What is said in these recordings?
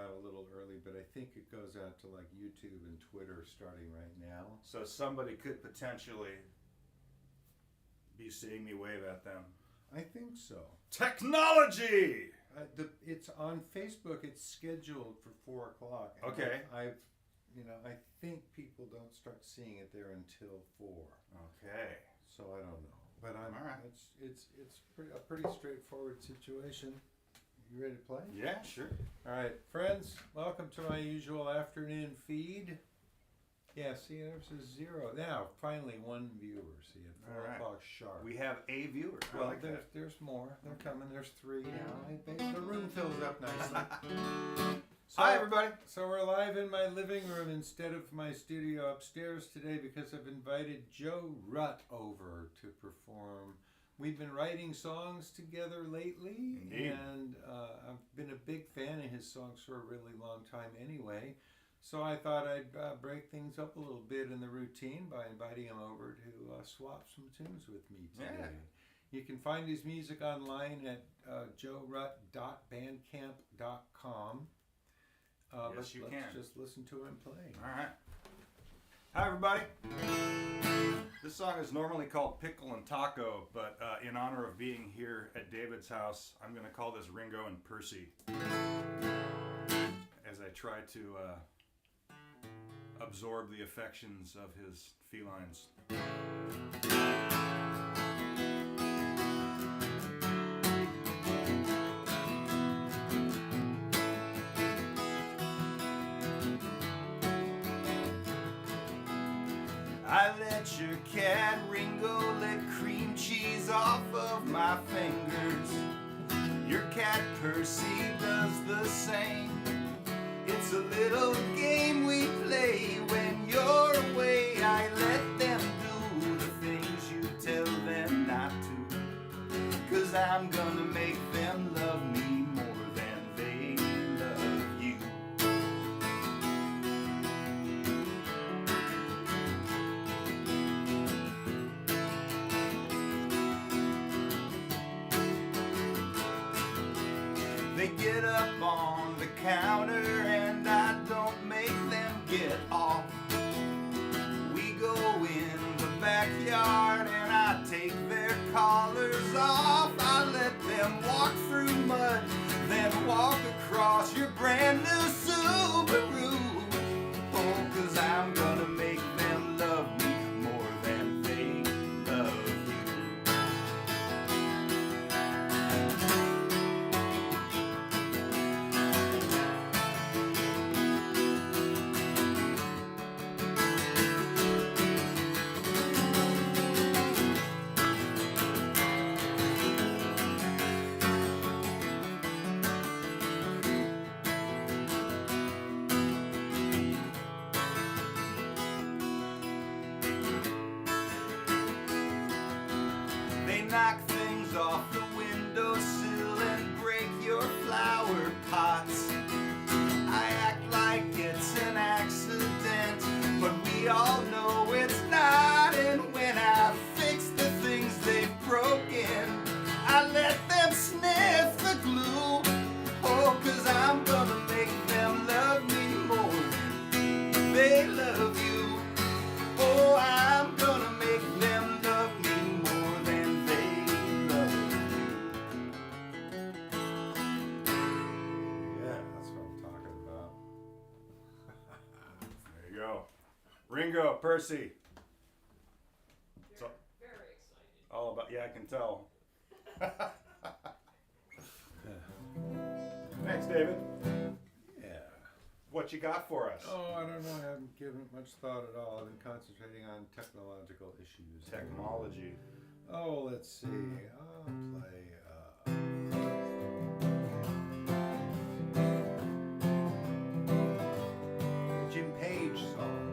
out a little early, but I think it goes out to like YouTube and Twitter starting right now. So somebody could potentially be seeing me wave at them. I think so. Technology! It's on Facebook. It's scheduled for 4 o'clock. Okay. I think people don't start seeing it there until 4. Okay. So I don't know, but All right. It's a pretty straightforward situation. You ready to play? Yeah, sure. All right, friends. Welcome to my usual afternoon feed. Yeah, see, there's a 0. Now, finally, 1 viewer. See, at 4 o'clock sharp. We have a viewer. I Well, like that. there's more. They're coming. There's 3 now. The room fills up nicely. So, Hi, everybody. So we're live in my living room instead of my studio upstairs today because I've invited Joe Rut over to perform. We've been writing songs together lately. Indeed. And I've been a big fan of his songs for a really long time anyway. So I thought I'd break things up a little bit in the routine by inviting him over to swap some tunes with me today. Yeah. You can find his music online at joerut.bandcamp.com. Yes, you let's can. just listen to him play. All right. Hi, everybody. This song is normally called Pickle and Taco, but in honor of being here at David's house, I'm going to call this Ringo and Percy as I try to absorb the affections of his felines. I let your cat Ringo lick cream cheese off of my fingers. Your cat Percy does the same. It's a little game we play when you're away. I let them do the things you tell them not to, 'cause I'm gonna make them love me more than they love you. They get up on the counter and I don't make them get off. We go in the backyard and I take their collars off. I let them walk through mud, then walk across your brand new Subaru. Oh, 'cause I'm gonna make them love me more than they love you. They knock things off the windowsill and break your flower pots. I act like it's an accident, but we all know it's not. And when I fix the things they've broken, I let them sniff the glue. Oh, 'cause I'm gonna make them love me more than they love you. Oh, I'm gonna make them love me more than they love you. Yeah, that's what I'm talking about. There you go. Ringo, Percy. Very excited. All about, yeah, I can tell. Thanks, David. Yeah. What you got for us? Oh, I don't know. I haven't given it much thought at all. I've been concentrating on technological issues. Technology. Oh, let's see. I'll play. Jim Page song.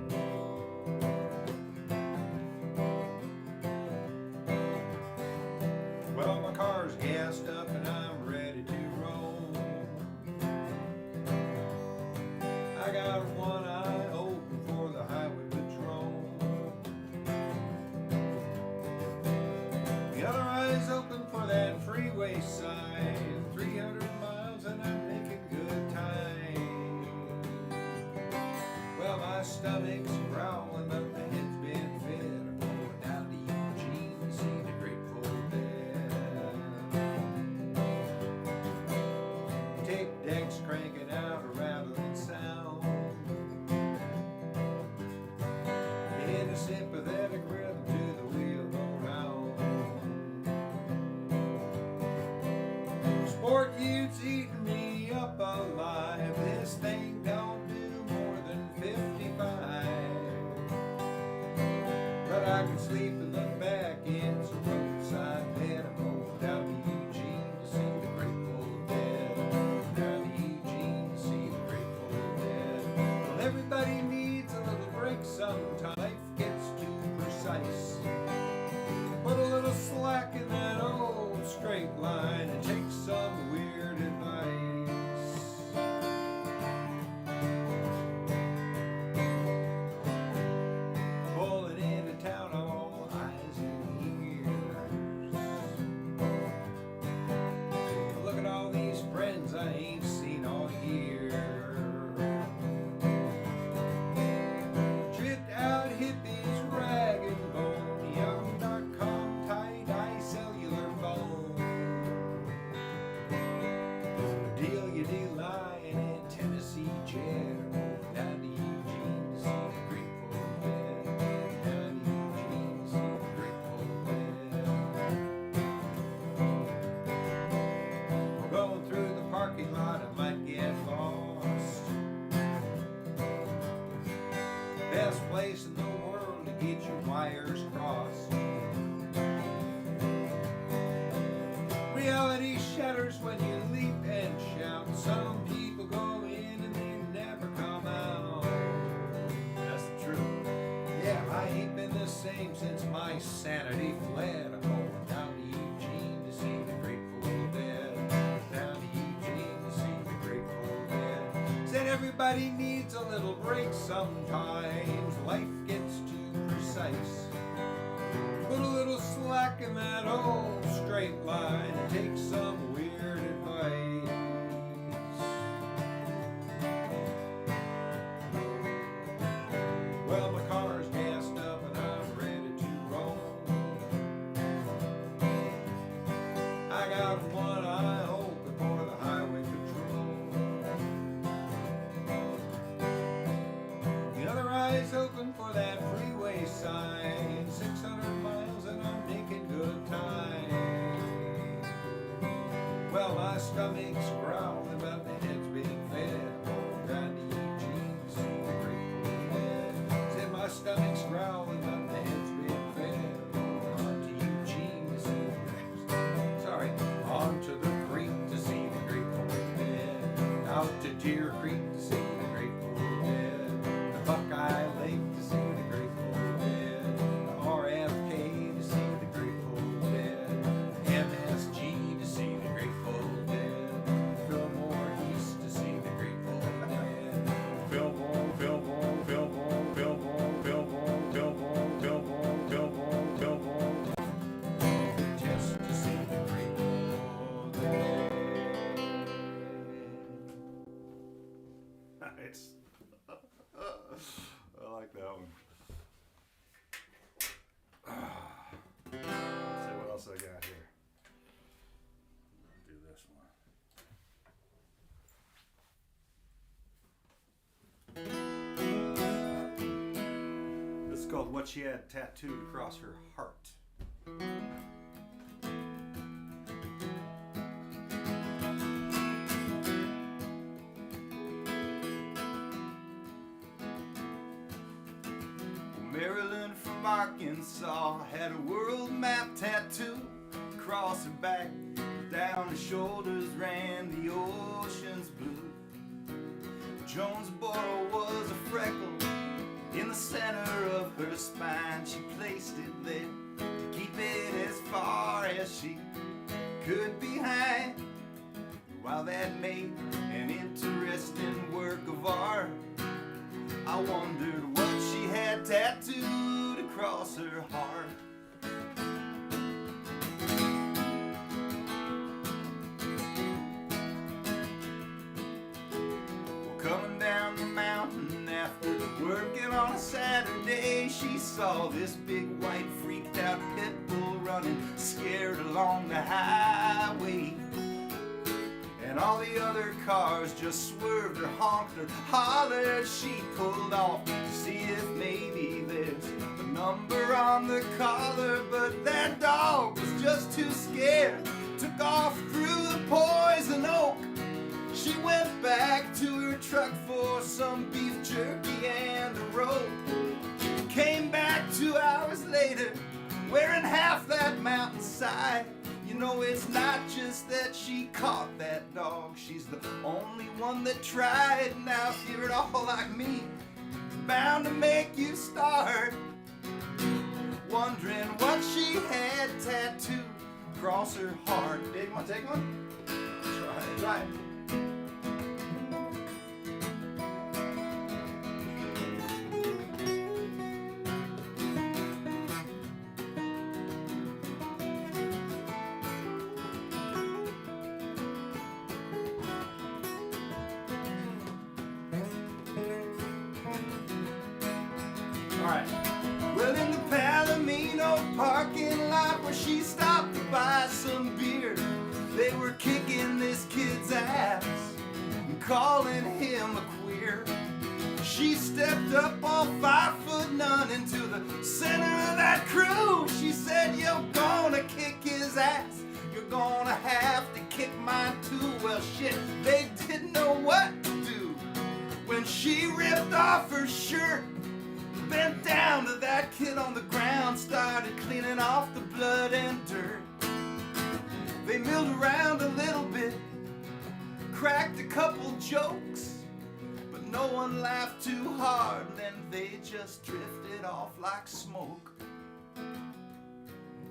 Well, my car's gassed up and I'm ready to roam. I got one eye open for the highway patrol. The other eye's open for that freeway sign. 300 miles and I'm making good time. stomach's growling, but my head's been fed. I'm going down to Eugene to see the Grateful Dead. Tape decks cranking out a rattling sound, in a sympathetic rhythm to the wheel go round. Sport youth's eating me up alive. This thing don't do more than 55. But I can sleep and look back in some roadside bed. I'm going down to Eugene to see the Grateful Dead. Down to Eugene to see the Grateful Dead. Well, everybody needs a little break sometime. Life gets too precise. Put a little slack in that old straight line and take some weird advice. Pulling into town, I'm all eyes and ears. Look at all these friends I ain't seen all year. Tripped out hippies, rag and bone, young.com, tie-dye, cellular phone. Deal you do lying in Tennessee jet. Down to Eugene to see the Grateful Dead. Down to Eugene to see the Grateful Dead. We're going through the parking lot, I might get lost. Best place in the world to get your wires crossed. Reality shatters when you leap and shout. Some people go in and they never come out. That's the truth. Yeah, I ain't been the same since my sanity fled. I'm going down to Eugene to see the Grateful Dead. Down to Eugene to see the Grateful Dead. Said everybody needs a little break sometimes. Life gets too precise. Put a little slack in that old straight line and take some weird advice. Well, my car's gassed up and I'm ready to roll. I got one eye open for the highway patrol. The other eye's open for that freeway sign. 600 miles and I'm making good time. Well, my stomach's growling, but my head's being fed. I'm down to Eugene to see the Grateful Dead. Said my stomach's growling, but my head's being fed. On to Eugene to see the Sorry, on to the creek to see the Grateful Dead. Out to Deer Creek to see the Grateful Dead. The Buckeye Lake to see the Grateful Dead. The RFK to see the Grateful Dead. MSG to see the Grateful Dead. Fillmore East to see the Grateful Dead. Fillmore, Fillmore, Fillmore, Fillmore, Fillmore, Fillmore, Fillmore, Fillmore, Fillmore. Test to see the Grateful Dead. Nice. I like that one. Let's see what else I got here. Do this one. This is called What She Had Tattooed Across Her Heart. Marilyn from Arkansas had a world map tattoo across her back. Down her shoulders ran the ocean's blue. Jonesboro was a freckle in the center of her spine. She placed it there to keep it as far as she could behind. While that made an interesting work of art, I wondered what she had tattooed across her heart. Well, coming down the mountain after working she saw this big white freaked out pit bull running scared along the highway. And all the other cars just swerved or honked or hollered. She pulled off to see if maybe there's a number on the collar, but that dog was just too scared. Took off through the poison oak. She went back to her truck for some beef jerky and a rope. Came back 2 hours later, wearing half that mountainside. You know, it's not just that she caught that dog, she's the only one that tried. Now if you're at all like me, it's bound to make you start wondering what she had tattooed across her heart. Dave, you want to take one? Try it. Alright. Well, in the Palomino parking lot where she stopped to buy some beer, they were kicking this kid's ass and calling him a queer. She stepped up all 5 foot none into the center of that crew. She said, "You're gonna kick his ass, you're gonna have to kick mine too." Well, shit, they didn't know what to do when she ripped off her shirt, bent down to that kid on the ground, started cleaning off the blood and dirt. They milled around a little bit, cracked a couple jokes, but no one laughed too hard, and then they just drifted off like smoke.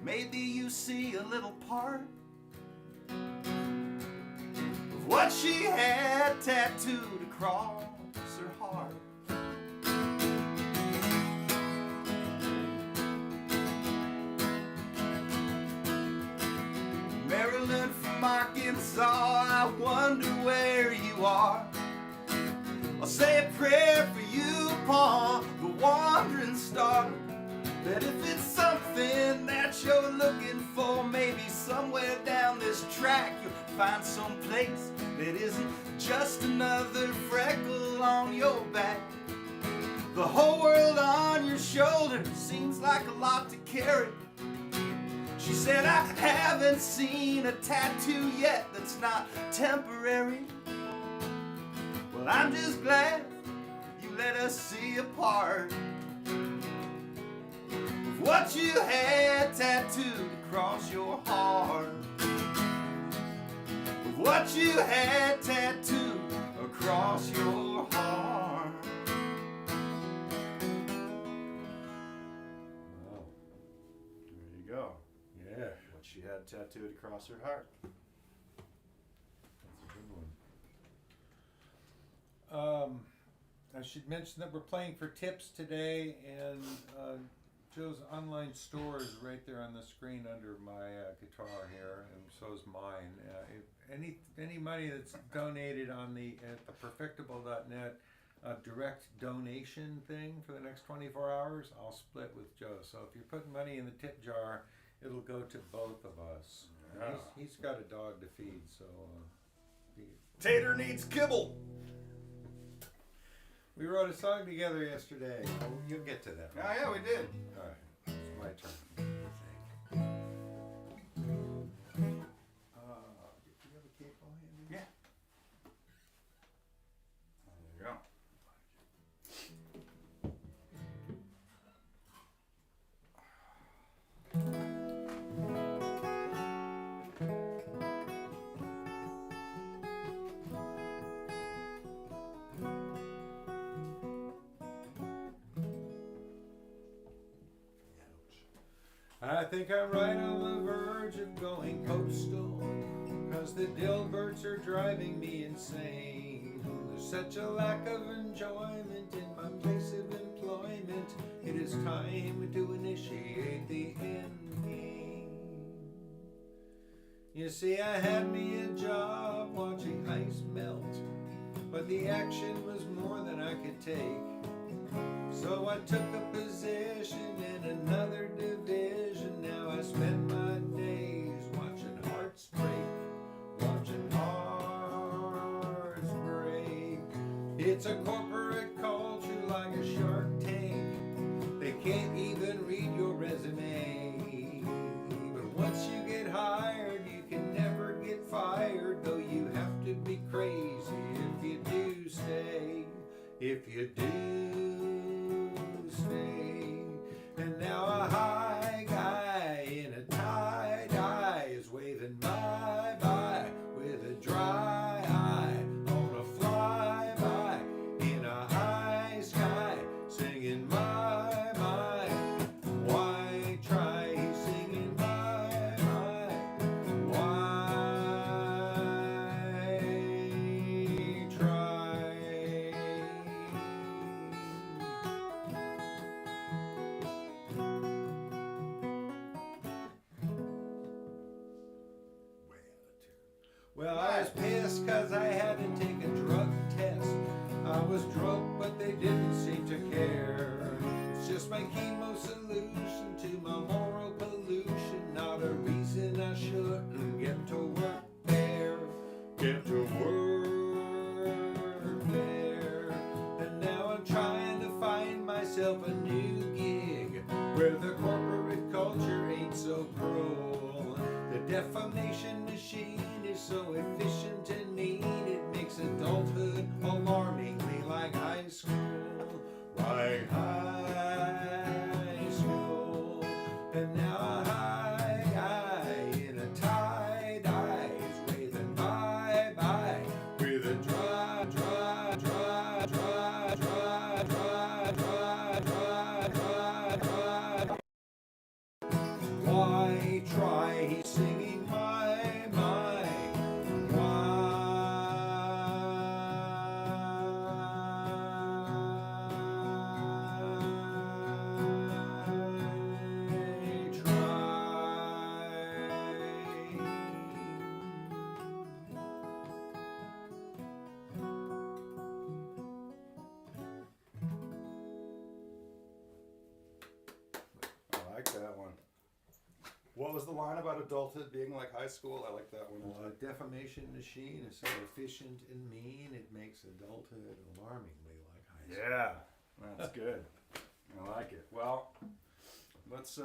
Maybe you see a little part of what she had tattooed across her heart. Maryland from Arkansas, I wonder where you are. I'll say a prayer for you upon the wandering star, that if it's something that you're looking for, maybe somewhere down this track you'll find some place that isn't just another freckle on your back. The whole world on your shoulder seems like a lot to carry. She said, "I haven't seen a tattoo yet that's not temporary." Well, I'm just glad you let us see a part of what you had tattooed across your heart. Of what you had tattooed across your heart. Wow. There you go. Yeah, What she had tattooed across her heart. that's a good one. I should mention that we're playing for tips today, and Joe's online store is right there on the screen under my guitar here, and so is mine. If any money that's donated on the at the perfectable.net direct donation thing for the next 24 hours, I'll split with Joe. So if you're putting money in the tip jar, it'll go to both of us. Yeah. He's got a dog to feed, so Tater needs kibble. we wrote a song together yesterday. Oh, you'll get to that. Oh, yeah, we did. All right, it's my turn. Do you have a capo handy? Yeah. There you go. I think I'm right on the verge of going postal, 'cause the Dilberts are driving me insane. There's such a lack of enjoyment in my place of employment. It is time to initiate the end game. You see, I had me a job watching ice melt, but the action was more than I could take. So I took a position in another division. Now I spend my days watching hearts break, watching hearts break. It's a corporate culture like a shark tank. They can't even read your resume. But once you get hired, you can never get fired, though you have to be crazy if you do stay. If you do stay. And now a high guy in a tie-dye is waving bye-bye with a dry eye on a flyby in a high sky singing my, my. Why try? He's singing my, my. Why try? Well, I was pissed cause I had to take a drug test. I was drunk but they didn't seem to care. It's just my chemo solution to my moral pollution. Not a reason I shouldn't get to work there. Get to work there. And now I'm trying to find myself a new gig where the corporate culture ain't so cruel. The defamation machine is so efficient and mean, it makes adulthood alarmingly like high school. Like high school. And now a high guy in a tie-dye is waving bye-bye with a dry, dry, dry, dry, dry, dry, dry, dry, dry, dry. Why try? He's singing my, my. Why I like that one. What was the line about adulthood being like high school? I like that one. Well, the defamation machine is so efficient and mean, it makes adulthood alarmingly like high school. Yeah, that's good. I like it. Well, let's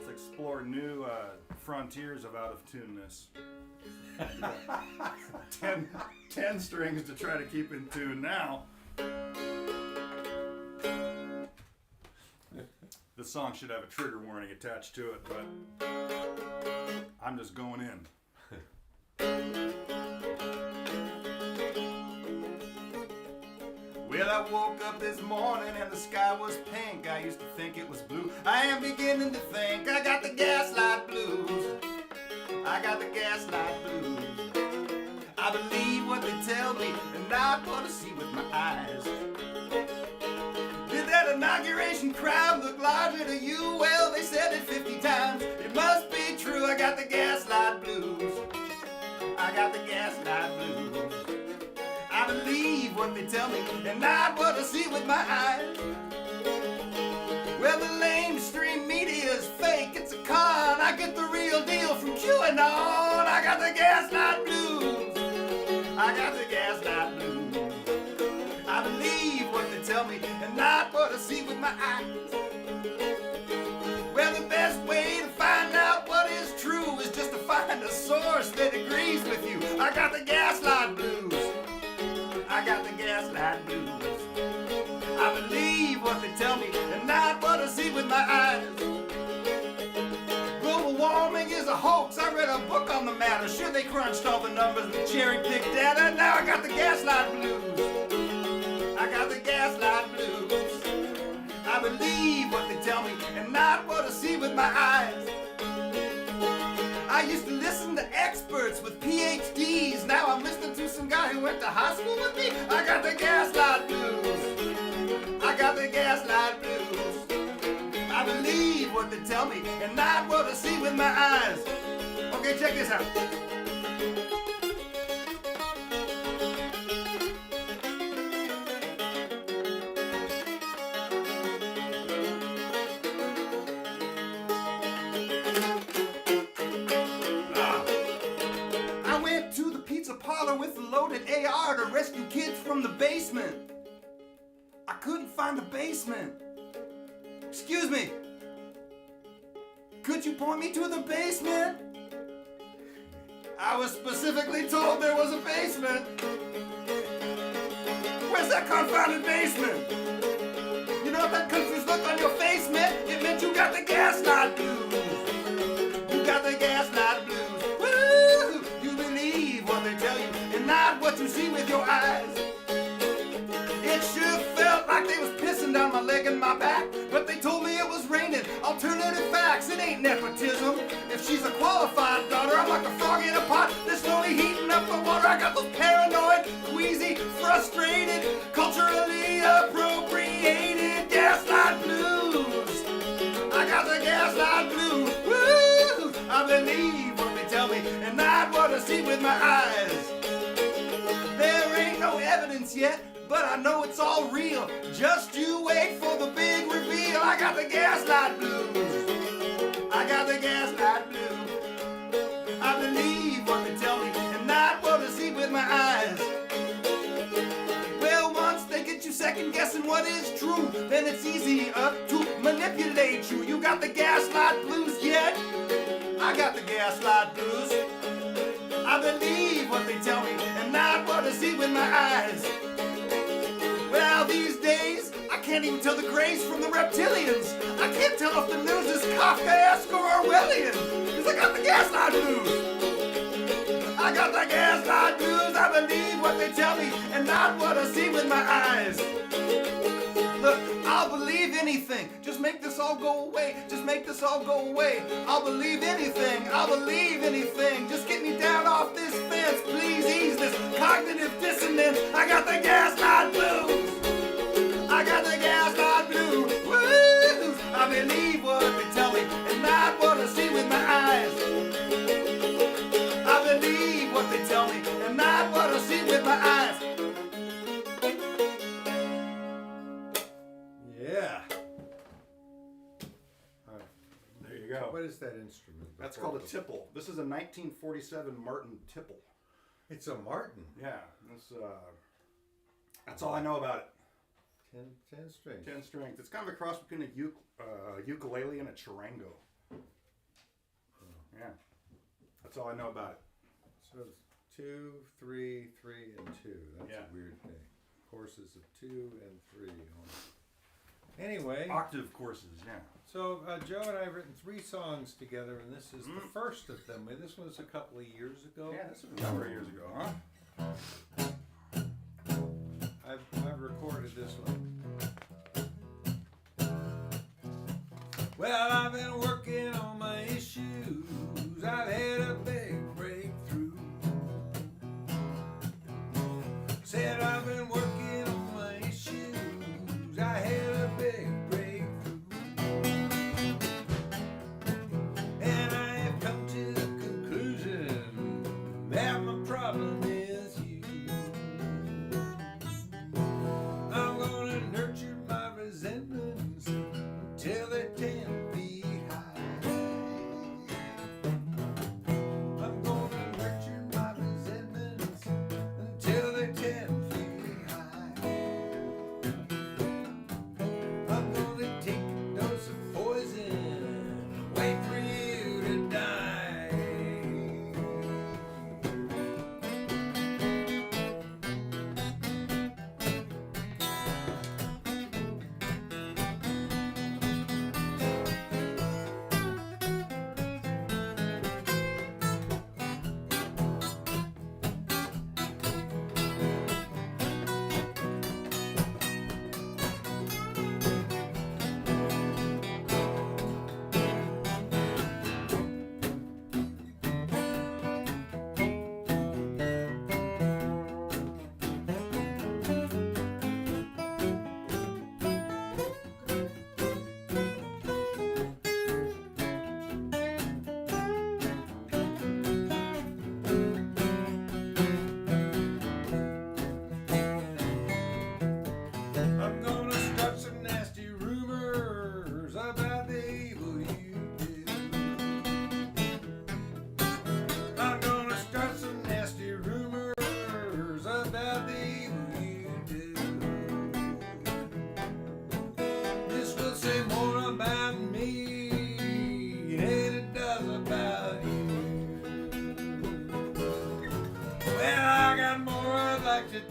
explore new frontiers of out of tuneness. 10 strings to try to keep in tune now. This song should have a trigger warning attached to it, but I'm just going in. Well, I woke up this morning and the sky was pink. I used to think it was blue. I am beginning to think I got the gaslight blues. I got the gaslight blues. I believe what they tell me and not what I see with my eyes. Did that inauguration crowd look larger to you? Well, they said it 50 times. It must be true. I got the gaslight blues. I got the gaslight blues. I believe what they tell me and not what I see with my eyes. Well, the lamestream media is fake. It's a con. I get the real deal from QAnon. I got the gaslight blues. I got the gaslight blues. I believe what they tell me and not what I see with my eyes. Well, the best way to find out what is true is just to find a source that agrees with you. I got the gaslight blues. I got the gaslight blues. I believe what they tell me and not what I see with my eyes. Global warming is a hoax. I read a book on the matter. Sure, they crunched all the numbers with cherry-picked data. Now I got the gaslight blues. I got the gaslight blues. I believe what they tell me and not what I see with my eyes. I used to listen to experts with PhDs. Now I'm listening to some guy who went to high school with me. I got the gaslight blues. I got the gaslight blues. I believe what they tell me and not what I see with my eyes. Okay, check this out. CPR to rescue kids from the basement. I couldn't find the basement. Excuse me. Could you point me to the basement? I was specifically told there was a basement. Where's that confounded basement? You know what that confused look on your face meant? It meant you got the gaslight blues. You got the gaslight blues. Woo! You believe what they tell you and not what you see with your eyes. It sure felt like they was pissing down my leg and my back, but they told me it was raining. Alternative facts, it ain't nepotism. If she's a qualified daughter, I'm like a frog in a pot that's slowly heating up the water. I got those paranoid, queasy, frustrated, culturally appropriated gaslight blues. I got the gaslight blues. Woo! I believe what they tell me and not what I see with my eyes. There ain't no evidence yet, but I know it's all real. Just you wait for the big reveal. I got the gaslight blues. I got the gaslight blues. I believe what they tell me and not what I see with my eyes. Well, once they get you second guessing what is true, then it's easier to manipulate you. You got the gaslight blues yet? I got the gaslight blues. I believe what they tell me and not what I see with my eyes. Well, these days, I can't even tell the Greys from the reptilians. I can't tell if the news is Kafkaesque or Orwellian, because I got the gaslight blues. I got the gaslight blues. I believe what they tell me and not what I see with my eyes. Look, I'll believe anything. Just make this all go away. Just make this all go away. I'll believe anything. I'll believe anything. Just get me down off this fence. Please ease this cognitive dissonance. I got the gaslight blues. I got the gaslight blues. Woo! I believe what they tell me and not what I see with my eyes. I believe what they tell me and not what I see with my eyes. Yeah. There you go. What is that instrument? That's called a tipple. This is a 1947 Martin tipple. It's a Martin. Yeah. That's all I know about it. 10 strings. 10 strings. It's kind of a cross between a ukulele and a charango. Yeah. That's all I know about it. So it's 2, 3, 3, and 2. That's Yeah. a weird thing. Courses of 2 and 3. Anyway, Octave courses, yeah. so Joe and I have written 3 songs together, and this is the first of them. This was a couple of years ago. Yeah, this was a number of years ago, huh? I've recorded this one. Well, I've been working on my issues. I've had a big breakthrough. Said I've been working on my issues. I had a big breakthrough. And I have come to the conclusion that my problem is you. I'm gonna nurture my resentments until they 10 feet high.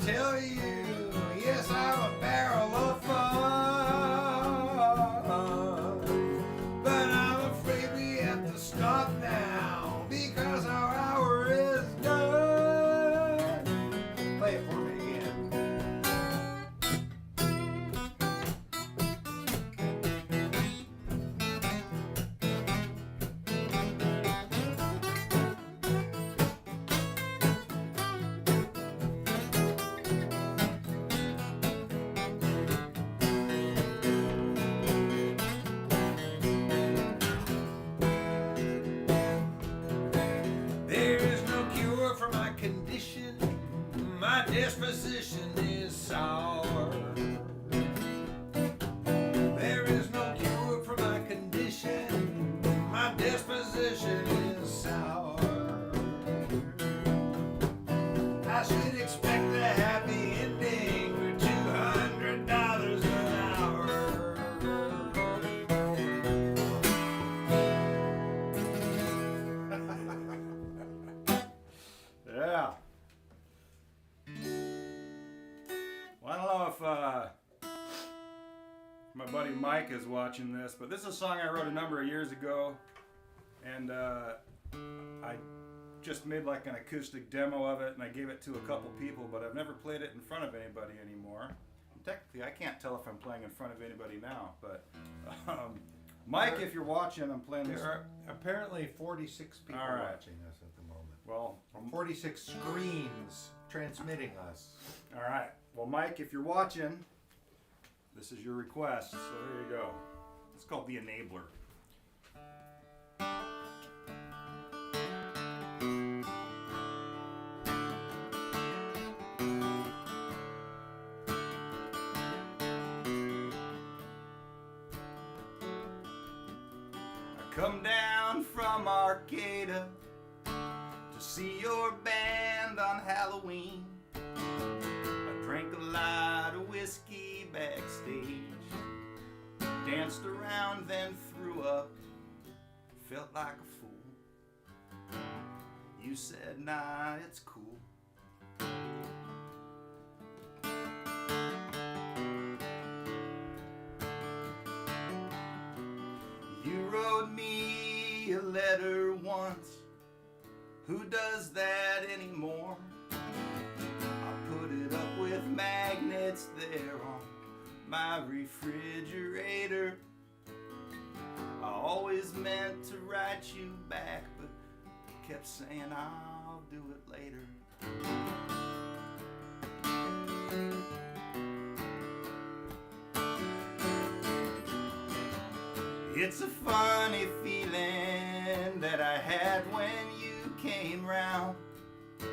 tell you, yes, I'm a barrel of fun. But I'm afraid we have to stop now because our hour is done. Play it for me again. There is no cure for my condition. My disposition is sour. There is no cure for my condition. My disposition is sour. I should expect a happy ending for $200 an hour. Yeah. Well, I don't know if my buddy Mike is watching this, but this is a song I wrote a number of years ago, and I just made like an acoustic demo of it, and I gave it to a couple people, but I've never played it in front of anybody anymore. Technically, I can't tell if I'm playing in front of anybody now, but Mike, if you're watching, I'm playing this. There are apparently 46 people All right. watching us at the moment. Well, 46 screens transmitting us. all right. Well, Mike, if you're watching, this is your request, so here you go. It's called The Enabler. I come down from Arcata to see your band on Halloween. I drank a lot of whiskey backstage, danced around, then threw up, felt like a fool. You said, nah, it's cool. You wrote me a letter once. Who does that anymore? I put it up with magnets there on my refrigerator. I always meant to write you back, but kept saying I'll do it later. It's a funny feeling that I had when you came round. The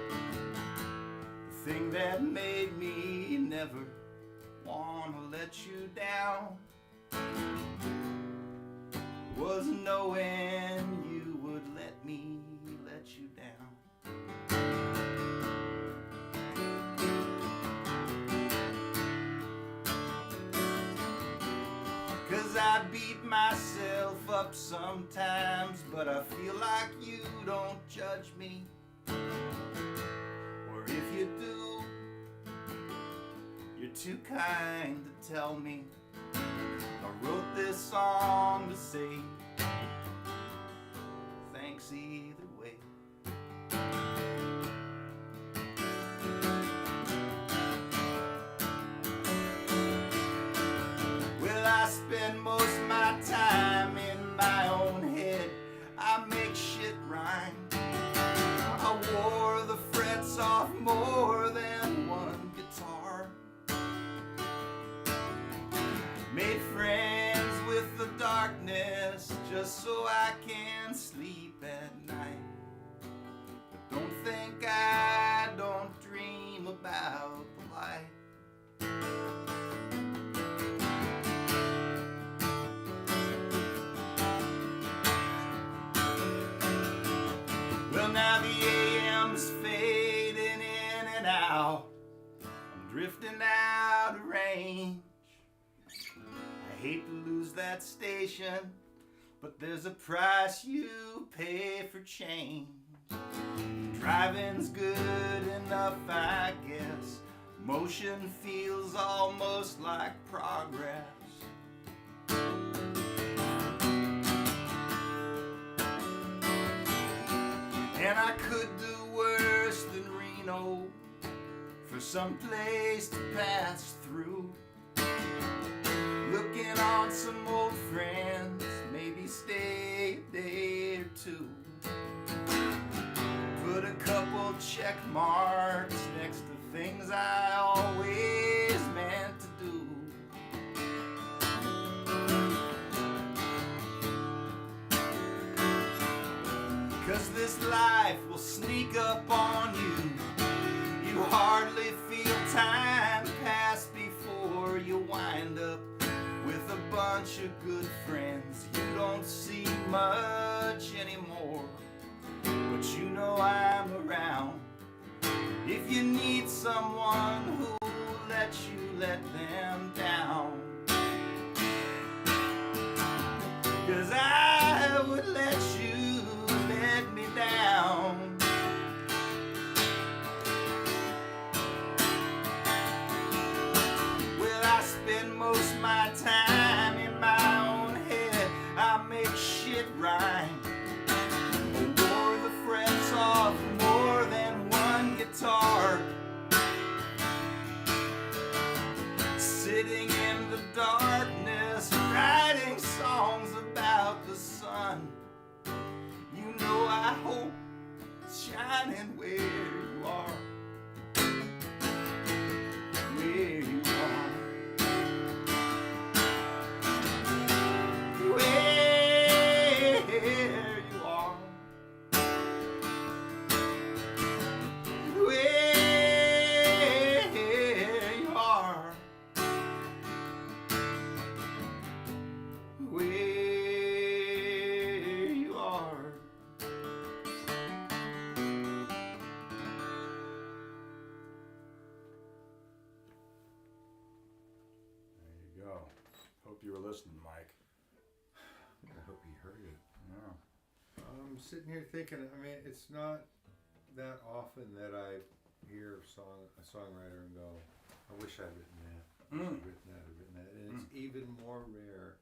thing that made me never wanna let you down was knowing you would let me let you down. Cause I beat myself up sometimes, but I feel like you don't judge me. Or if you do, you're too kind to tell me. I wrote this song to say thanks either way. Well, I spend most of my time in my own head. I make shit rhyme. I wore the frets off more than one guitar. Made friends with the darkness just so I can sleep at night. But don't think I don't dream about the light. Well, now the AM's fading in and out. I'm drifting out of range. I hate to lose that station, but there's a price you pay for change. Driving's good enough, I guess. Motion feels almost like progress. And I could do worse than Reno for some place to pass through. Looking on some old friends, maybe stay a day or two. Put a couple check marks next to things I always meant to do. 'Cause this life will sneak up on you. You hardly feel time pass before you wind up with a bunch of good friends you don't see much anymore. But you know I'm around if you need someone who'll let you let them down. 'Cause I would let you let me down. Well, I spend most of my time in my own head. I make shit rhyme. Wore the frets off more than one guitar. Sitting in the darkness, writing songs about the sun. You know I hope it's shining where you are. Where you are. Where you are. Where you are. Where you are. There you go. Hope you were listening, Mike. I hope you heard it. Yeah. I'm sitting here thinking, I mean, it's not that often that I hear a songwriter and go, I wish I'd written that. I wish I'd written that, I'd written that. And it's even more rare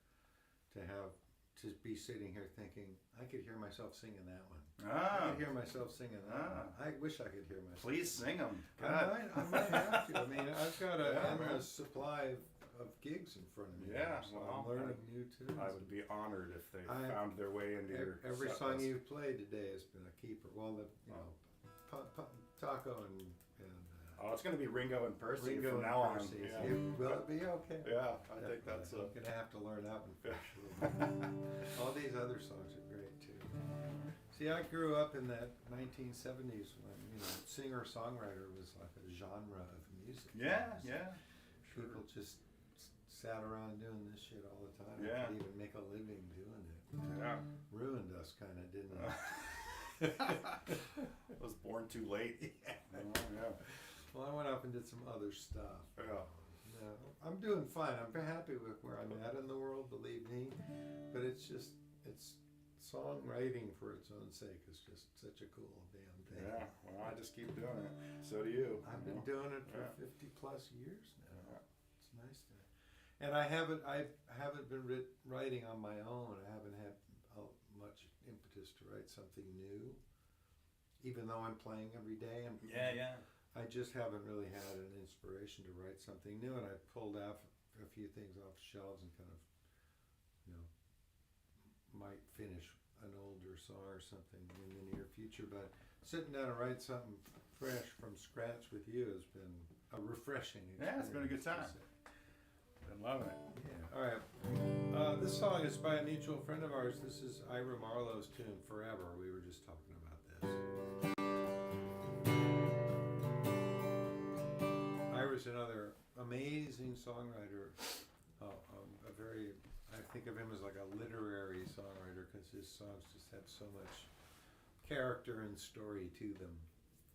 to be sitting here thinking, I could hear myself singing that one. I could hear myself singing that one. I wish I could hear myself. Please sing them. I might have to. I mean, I've got an endless supply of gigs in front of me. Yeah, so well, I'm learning new tunes. I would be honored if they I- found their way into your Every set song list. you've played today has been a keeper. Well, Taco and Oh, it's going to be Ringo and Percy Ringo from and now on. Percy. Yeah. Will it be okay? Yeah, I think that's I'm gonna have to learn that one first. All these other songs are great too. See, I grew up in that 1970s when singer-songwriter was like a genre of music. Yeah, yeah. People just sat around doing this shit all the time. Yeah. Could even make a living doing it. Yeah. Ruined us, kind of, didn't it? Was born too late. Yeah. Oh, yeah. Well, I went off and did some other stuff. Yeah. No, I'm doing fine. I'm very happy with where I'm at in the world, believe me. But it's songwriting for its own sake is just such a cool damn thing. Yeah. Well, I just keep doing it. So do you. I've been doing it for Yeah. 50 plus years now. Yeah. It's nice to, and I haven't been writing on my own. I haven't had much impetus to write something new, even though I'm playing every day. Yeah. I just haven't really had an inspiration to write something new, and I pulled out a few things off the shelves and kind of, might finish an older song or something in the near future. But sitting down and write something fresh from scratch with you has been a refreshing experience. Yeah, it's been a good time. to say. Been loving it. Yeah. All right. This song is by a mutual friend of ours. This is Ira Marlowe's tune "Forever." We were just talking about this. Ira's another amazing songwriter. I think of him as like a literary songwriter because his songs just have so much character and story to them.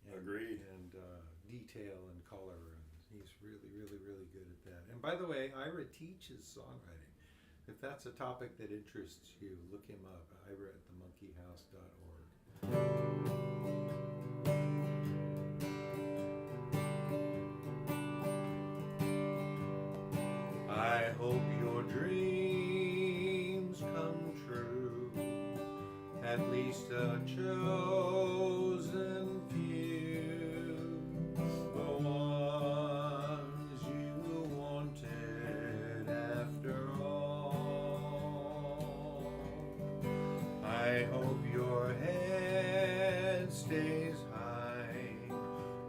And, Agreed. And detail and color, and he's really, really, really good at that. And by the way, Ira teaches songwriting. If that's a topic that interests you, look him up. Ira at themonkeyhouse.org. just a chosen few, the ones you wanted after all. I hope your head stays high,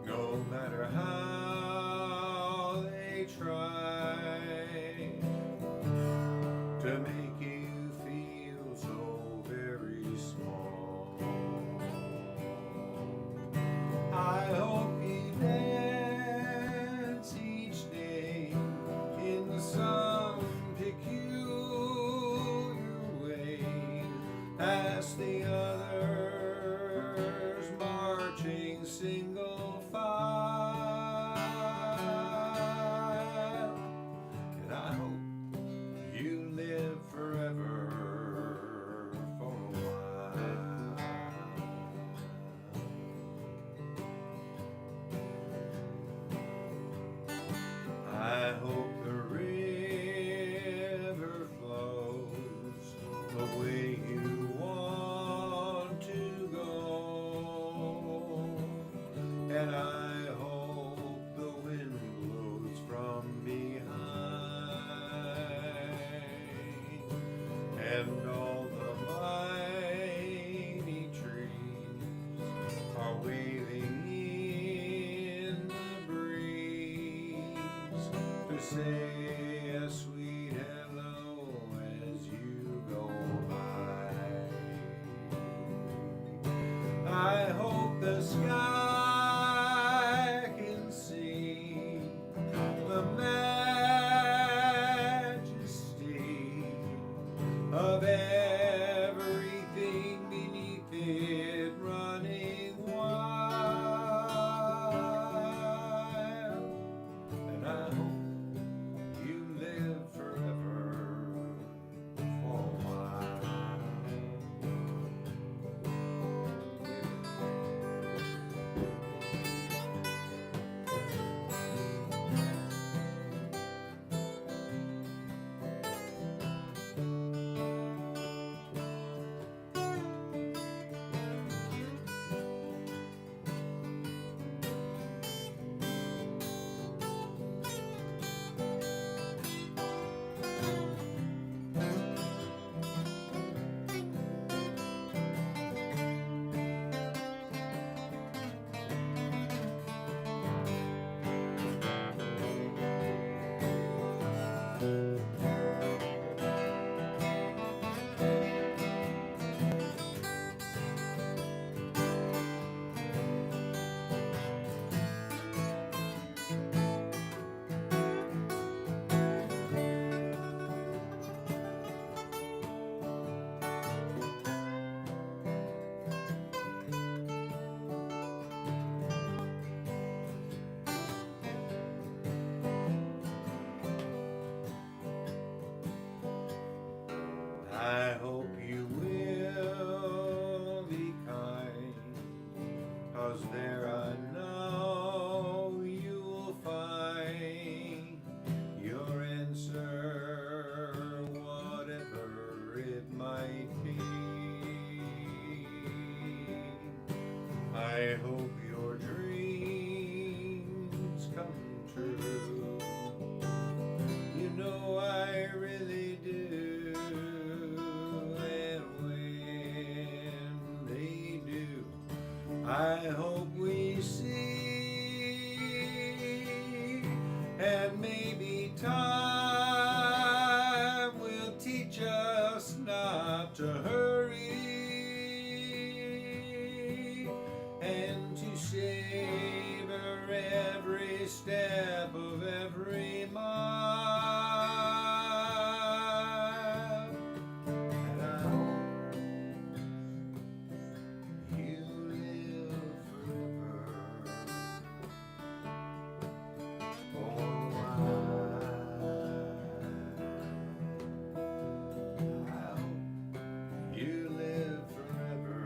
no matter how they try to make you feel so very small. I hope you dance each day in some peculiar way, past the others marching single file. And I hope you live forever for a while. I hope the river flows the way you want to go, and I hope the wind blows from behind, and all the mighty trees are waving in the breeze to say a sweet hello as you go by. I hope the sky can see the majesty of everything beneath it running wild. And I hope you live forever for a while. I hope you will be kind, 'cause there I know you'll find your answer, whatever it might be. I hope your dreams come true. You know I really do. I hope we see, and maybe time will teach us not to hurry, and to savor every step of every mile. And I hope you live forever for a while. I hope you live forever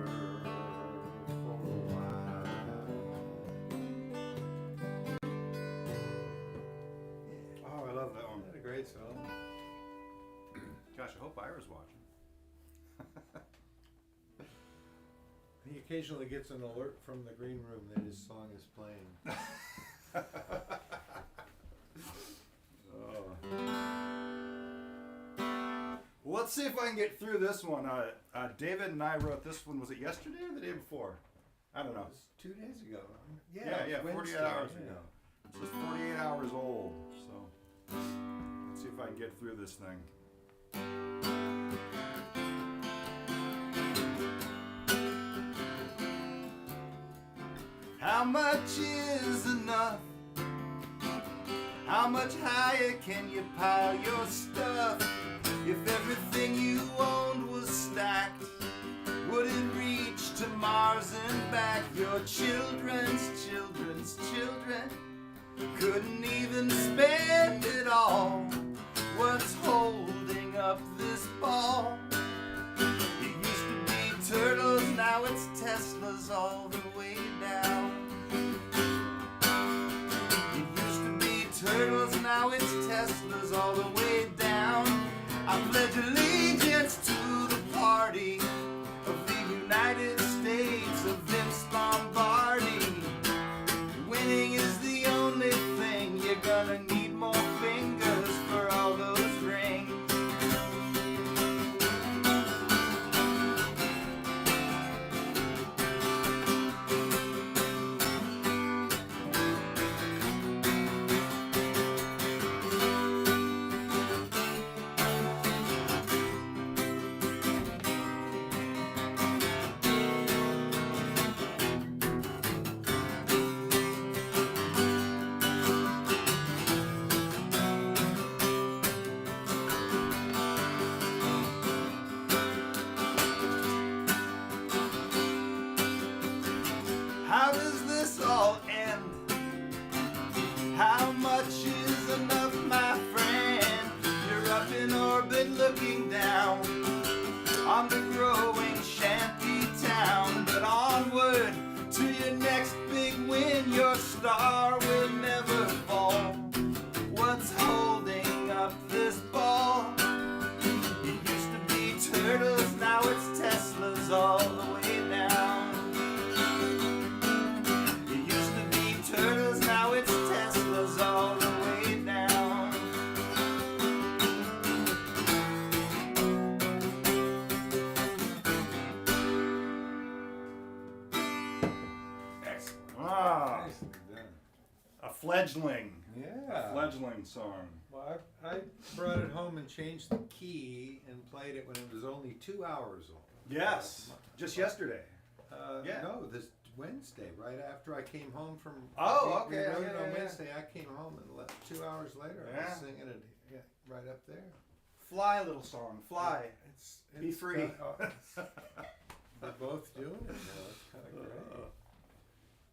for a while. Oh, I love that one. What a great song. Gosh, I hope Ira's watching. He occasionally gets an alert from the green room that his song is playing. Well, let's see if I can get through this one. David and I wrote this one. Was it yesterday or the day before? I don't know. It was 2 days ago. Yeah, 48 Wednesday, hours yeah. ago. It's just 48 hours old. So let's see if I can get through this thing. How much is enough? How much higher can you pile your stuff? If everything you owned was stacked, would it reach to Mars and back? Your children's children's children couldn't even spend it all. What's holding up this ball? It used to be turtles, now it's Teslas all the way down. It used to be turtles, now it's Teslas all the way down. I pledge allegiance to the party of the United States of Vince Lombardi. Winning is the only thing, you're gonna need more fingers for all those rings. How does this all end? How much is enough, my friend? You're up in orbit looking down on the growing shanty town. But onward to your next big win, your star will never fall. What's holding up this ball? It used to be turtles, now it's Teslas all the way down. Turtles, now it's Teslas all the way down. Excellent. Ah, Nicely done. a fledgling. Yeah. Fledgling song. Well, I brought it home and changed the key and played it when it was only 2 hours old. Yes, just yesterday. Yeah. No, this Wednesday, right after I came home from. Oh, we okay, wrote yeah, it on yeah, yeah. Wednesday. I came home and 2 hours later, I Yeah. was singing it right up there. Fly, little song, fly. It's Be free. They're both doing it now. It's kind of great.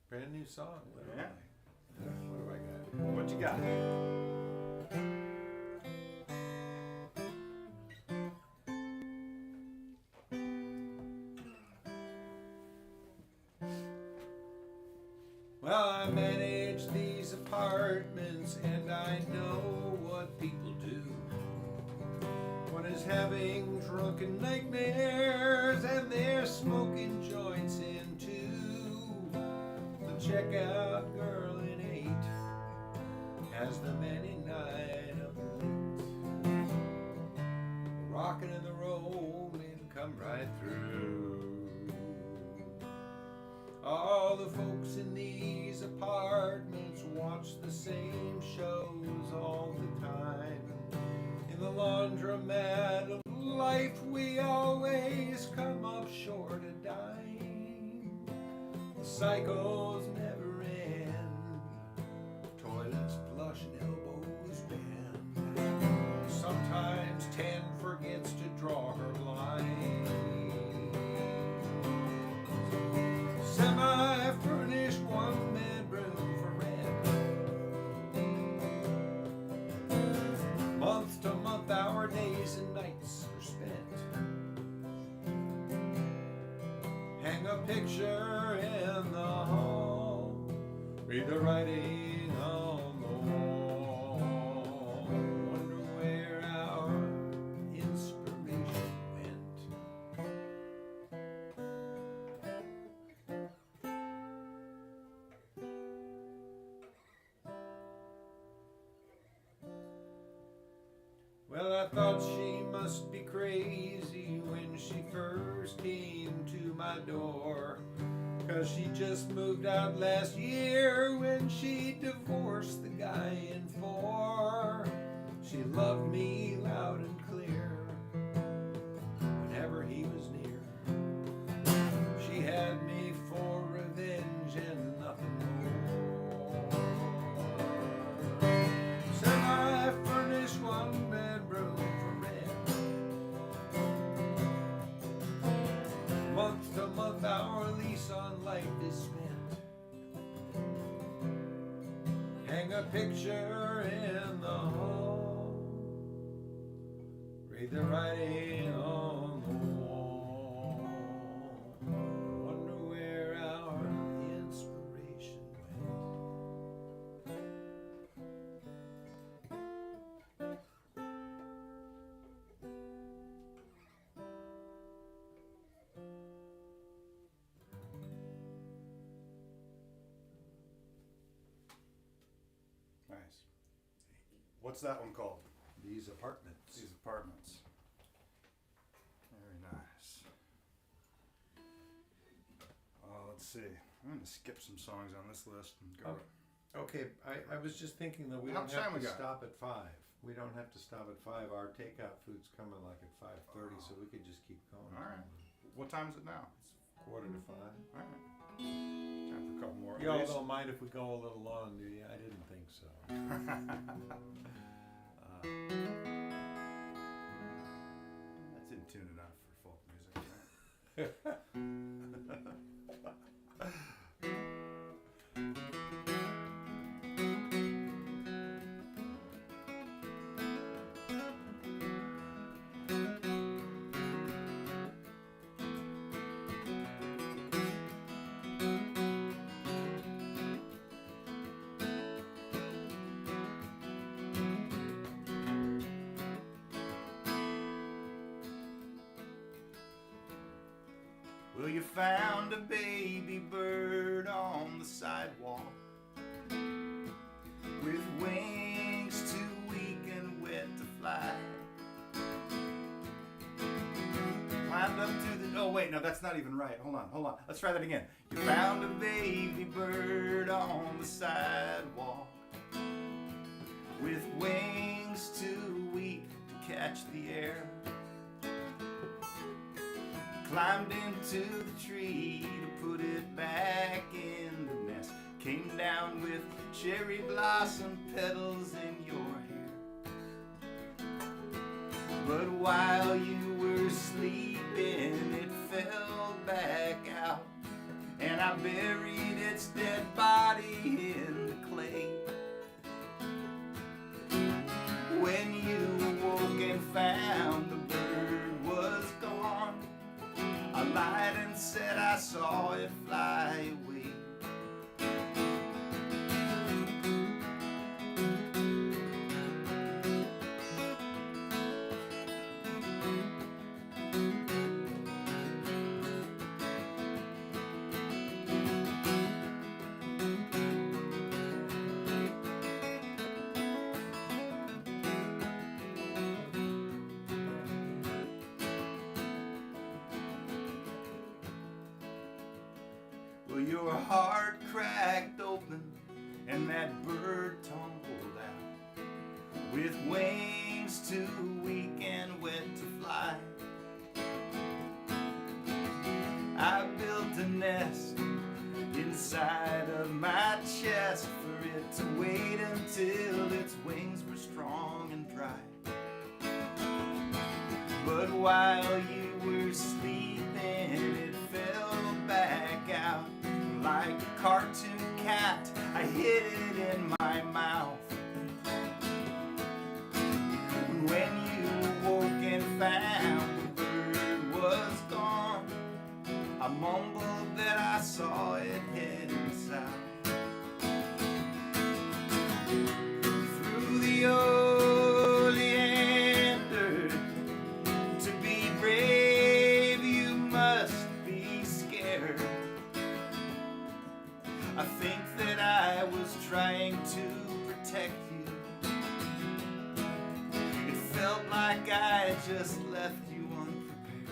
Brand new song, literally. Yeah. What do I got? What you got? Well, I manage these apartments and I know what people do. One is having drunken nightmares and they're smoking joints in two. The checkout girl in 8 has the man in 9 up late. The rockin' and the rollin' come right through. All the folks in these apartments watch the same shows all the time. In the laundromat of life, we always come up short a dime. The cycles never end. Toilets flush and elbows bend. Sometimes 10 forgets to draw her line. Semi-furnished one-bedroom for rent. Month to month, our days and nights are spent. Hang a picture in the hall. Read the writing on the wall. Wonder where our inspiration went. Well, I thought she must be crazy when she first came to my door. 'Cause she just moved out last year when she divorced the guy in 4. She loved me loud and clear whenever he was near. She had me for revenge and nothing more. Said I furnish 1-bedroom for rent. Month to month our lease on life is spent. Hang a picture in the hall. Read the writing on the wall. Wonder where our inspiration Nice. What's that one called? These apartments. These apartments. Very nice. Let's see. I'm going to skip some songs on this list and go. Okay, I was just thinking that we How don't much time have we to got? stop at 5. We don't have to stop at 5. Our takeout food's coming like at 5:30, so we could just keep going. All right. What time is it now? It's 4:45. All right. Time for a couple more. Y'all Please. don't mind if we go a little long, do you? I didn't think so. That's in tune enough for folk music, right? Well, you found a baby bird on the sidewalk with wings too weak and wet to fly. Climbed up to the. Oh wait, no, that's not even right. Hold on. Let's try that again. You found a baby bird on the sidewalk with wings too weak to catch the air. Climbed into the tree to put it back in the nest. Came down with cherry blossom petals in your hair. But while you were sleeping, it fell back out, and I buried its dead body in the clay. When you woke and found the bird was gone, I lied and said I saw it fly away. Well, your heart cracked open and that bird tumbled out with wings too weak and wet to fly. I built a nest inside of my chest for it to wait until its wings were strong and dry. But while you were sleeping, it fell back out. Like a cartoon cat, I hid it in my mouth. When you woke and found the bird was gone, I mumbled that I saw it heading south. Through the oleander, to be brave you must be scared. I think that I was trying I just left you unprepared.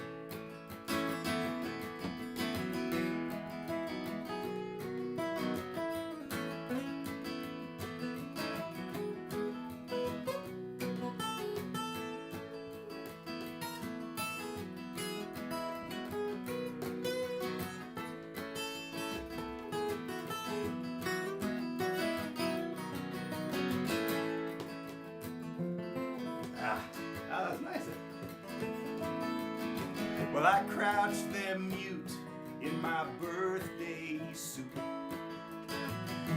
That was nice. Well, I crouched there mute in my birthday suit,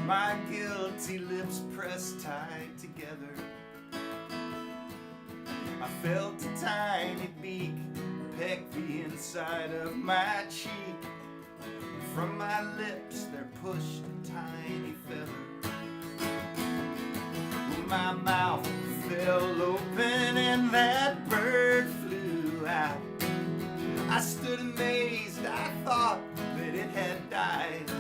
my guilty lips pressed tight together. I felt a tiny beak peck the inside of my cheek. From my lips there pushed a tiny feather. My mouth fell open and that bird flew out. I stood amazed, I thought that it had died.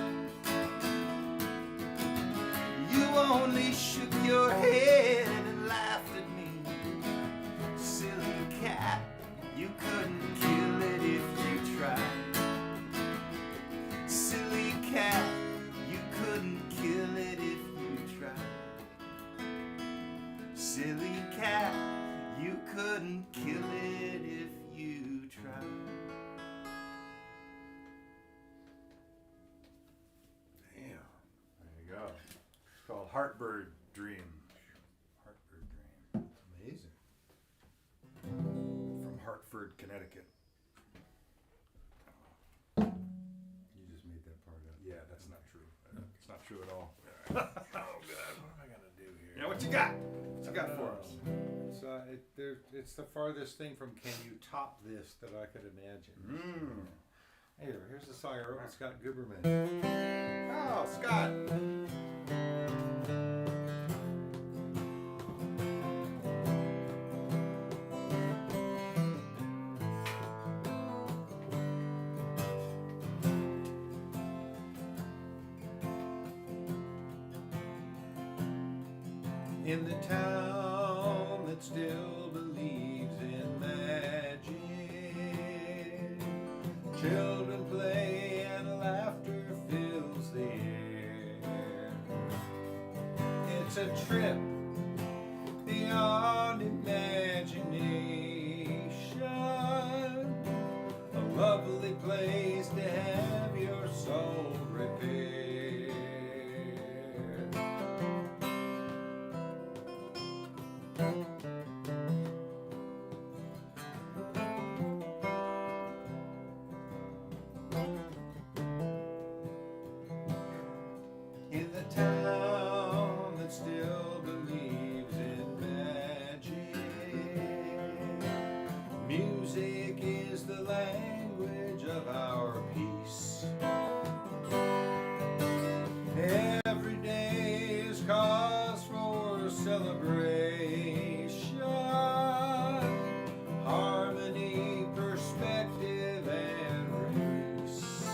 You only shook your head and laughed at me. Silly cat, you couldn't kill it if you tried. Silly cat, you couldn't kill it if you tried. Silly cat, you couldn't kill it if you tried. Damn. There you go. It's called Heartbird Dream. Heartbird Dream. Amazing. From Hartford, Connecticut. You just made that part up. Yeah, that's not true. It's not true at all. Oh, God. What am I going to do here? Yeah, what you got? What you got for us? It's the farthest thing from Can You Top This that I could imagine. Here's the song I wrote with Scott Guberman. Oh, Scott. In the town that still believes in magic, children play and laughter fills the air. It's a trip beyond imagination, a lovely place to have your soul repaired. In the town that still believes in magic, music is the language of our peace. Every day is cause for celebration, harmony, perspective, and release.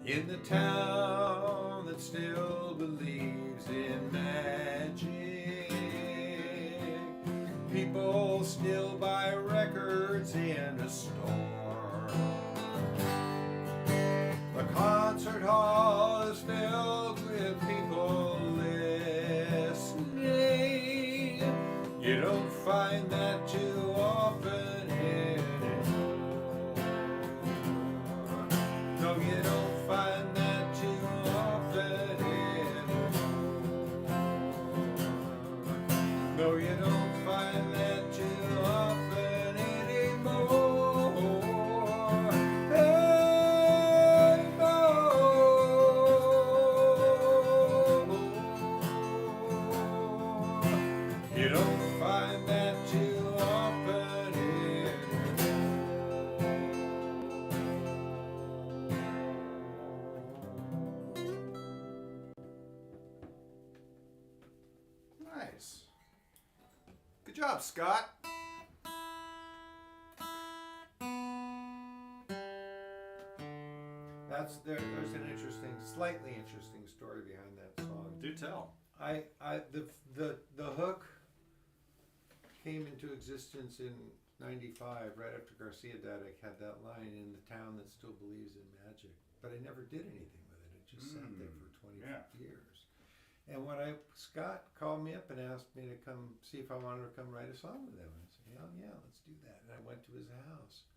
In the town that still believes in magic, people still buy records in a store. The concert hall is filled with people listening. You don't find that too often anymore. No, you don't find that too often anymore. No, you don't find that too often anymore. You don't find that too often Nice. Good job, Scott. There's an slightly interesting story behind that song. Do tell. The hook came into existence in '95, right after Garcia died. I had that line, in the town that still believes in magic, but I never did anything with it. It just sat there for 20 years. And when Scott called me up and asked me to come see if I wanted to come write a song with him, I said, yeah, let's do that. And I went to his house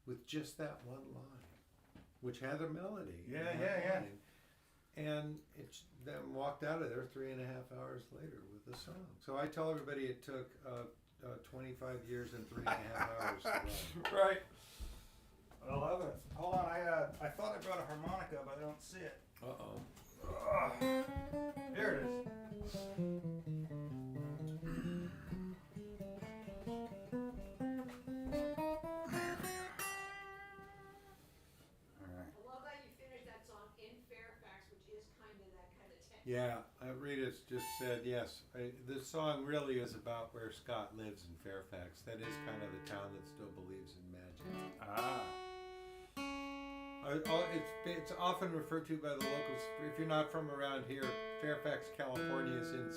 with just that one line, which had a melody. Yeah. And then walked out of there 3.5 hours later with the song. So I tell everybody it took 25 years and 3.5 hours to write. Right. I love it. Hold on, I thought I brought a harmonica, but I don't see it. Uh-oh. Here it is. Yeah, Rita's just said yes. This song really is about where Scott lives in Fairfax. That is kind of the town that still believes in magic. It's often referred to by the locals. If you're not from around here, Fairfax, California is in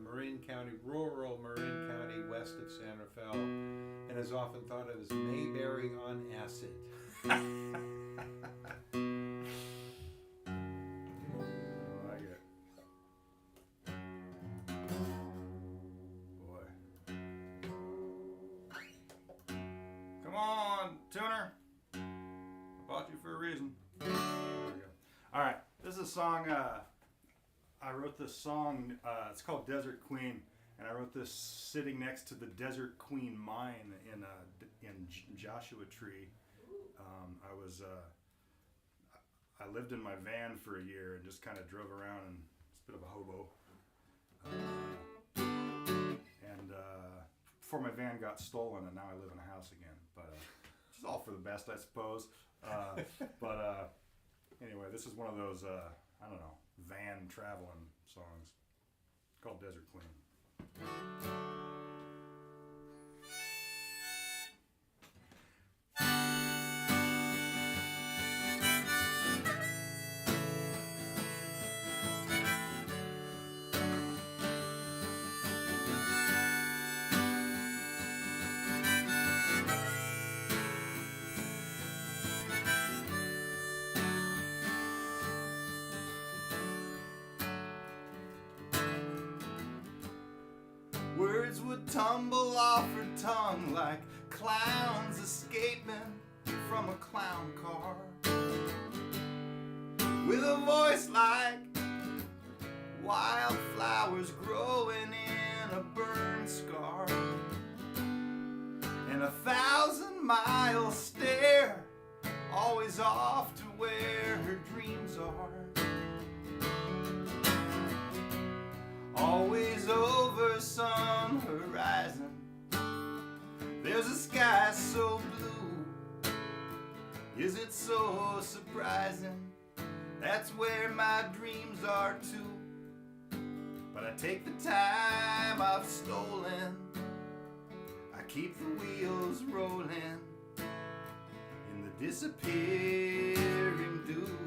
Marin County, rural Marin County, west of San Rafael, and is often thought of as Mayberry on acid. Tuner, I bought you for a reason. There we go. All right, this is a song. I wrote this song. It's called Desert Queen, and I wrote this sitting next to the Desert Queen mine in Joshua Tree. I lived in my van for a year and just kind of drove around, and it's a bit of a hobo. Before my van got stolen, and now I live in a house again, but. It's all for the best, I suppose. Anyway, this is one of those, van traveling songs called Desert Queen. Words would tumble off her tongue like clowns escaping from a clown car, with a voice like wildflowers growing in a burn scar, and 1,000-mile stare, always off to where her dreams are. Always over some horizon, there's a sky so blue. Is it so surprising? That's where my dreams are too. But I take the time I've stolen, I keep the wheels rolling in the disappearing dew.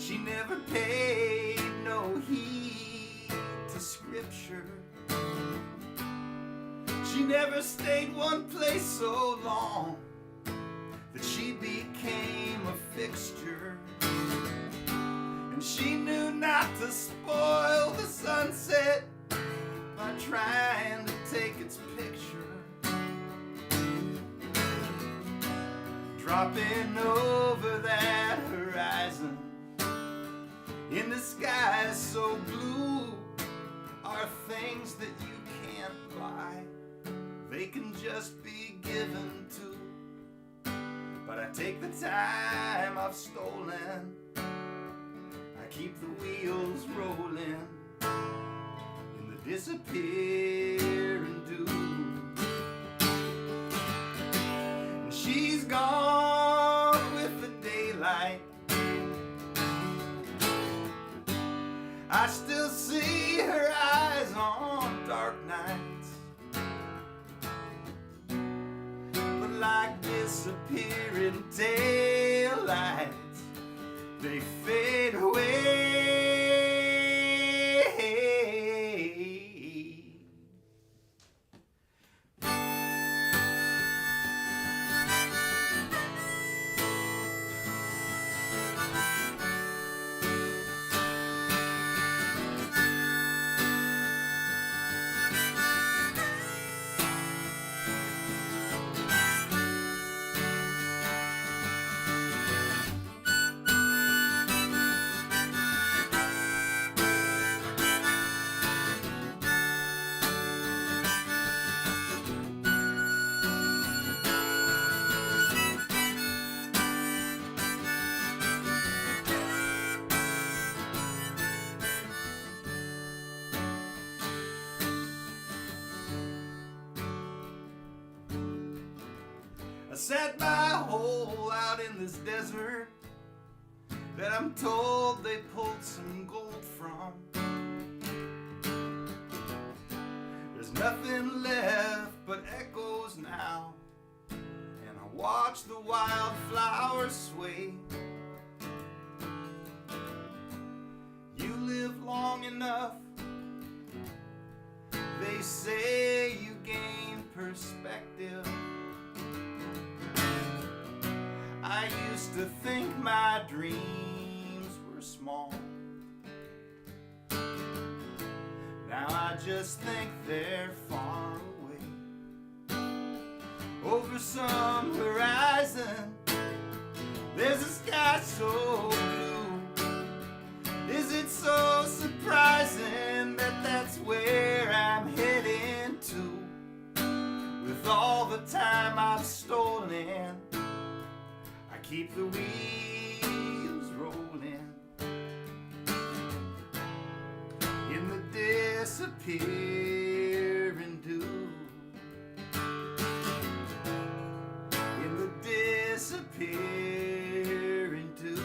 She never paid no heed to scripture. She never stayed one place so long that she became a fixture. And she knew not to spoil the sunset by trying to take its picture. Dropping over that horizon in the sky so blue are things that you can't buy. They can just be given to. But I take the time I've stolen. I keep the wheels rolling in the disappearing dew. And she's gone with the daylight. I still see her eyes on dark nights, but like disappearing taillights, they fade away. I set my hole out in this desert that I'm told they pulled some gold from. There's nothing left but echoes now, and I watch the wildflowers sway. You live long enough, they say you gain perspective. I used to think my dreams were small. Now I just think they're far away. Over some horizon, there's a sky so blue. Is it so surprising that that's where I'm heading to? With all the time I've stolen, keep the wheels rolling in the disappearing dew. In the disappearing dew.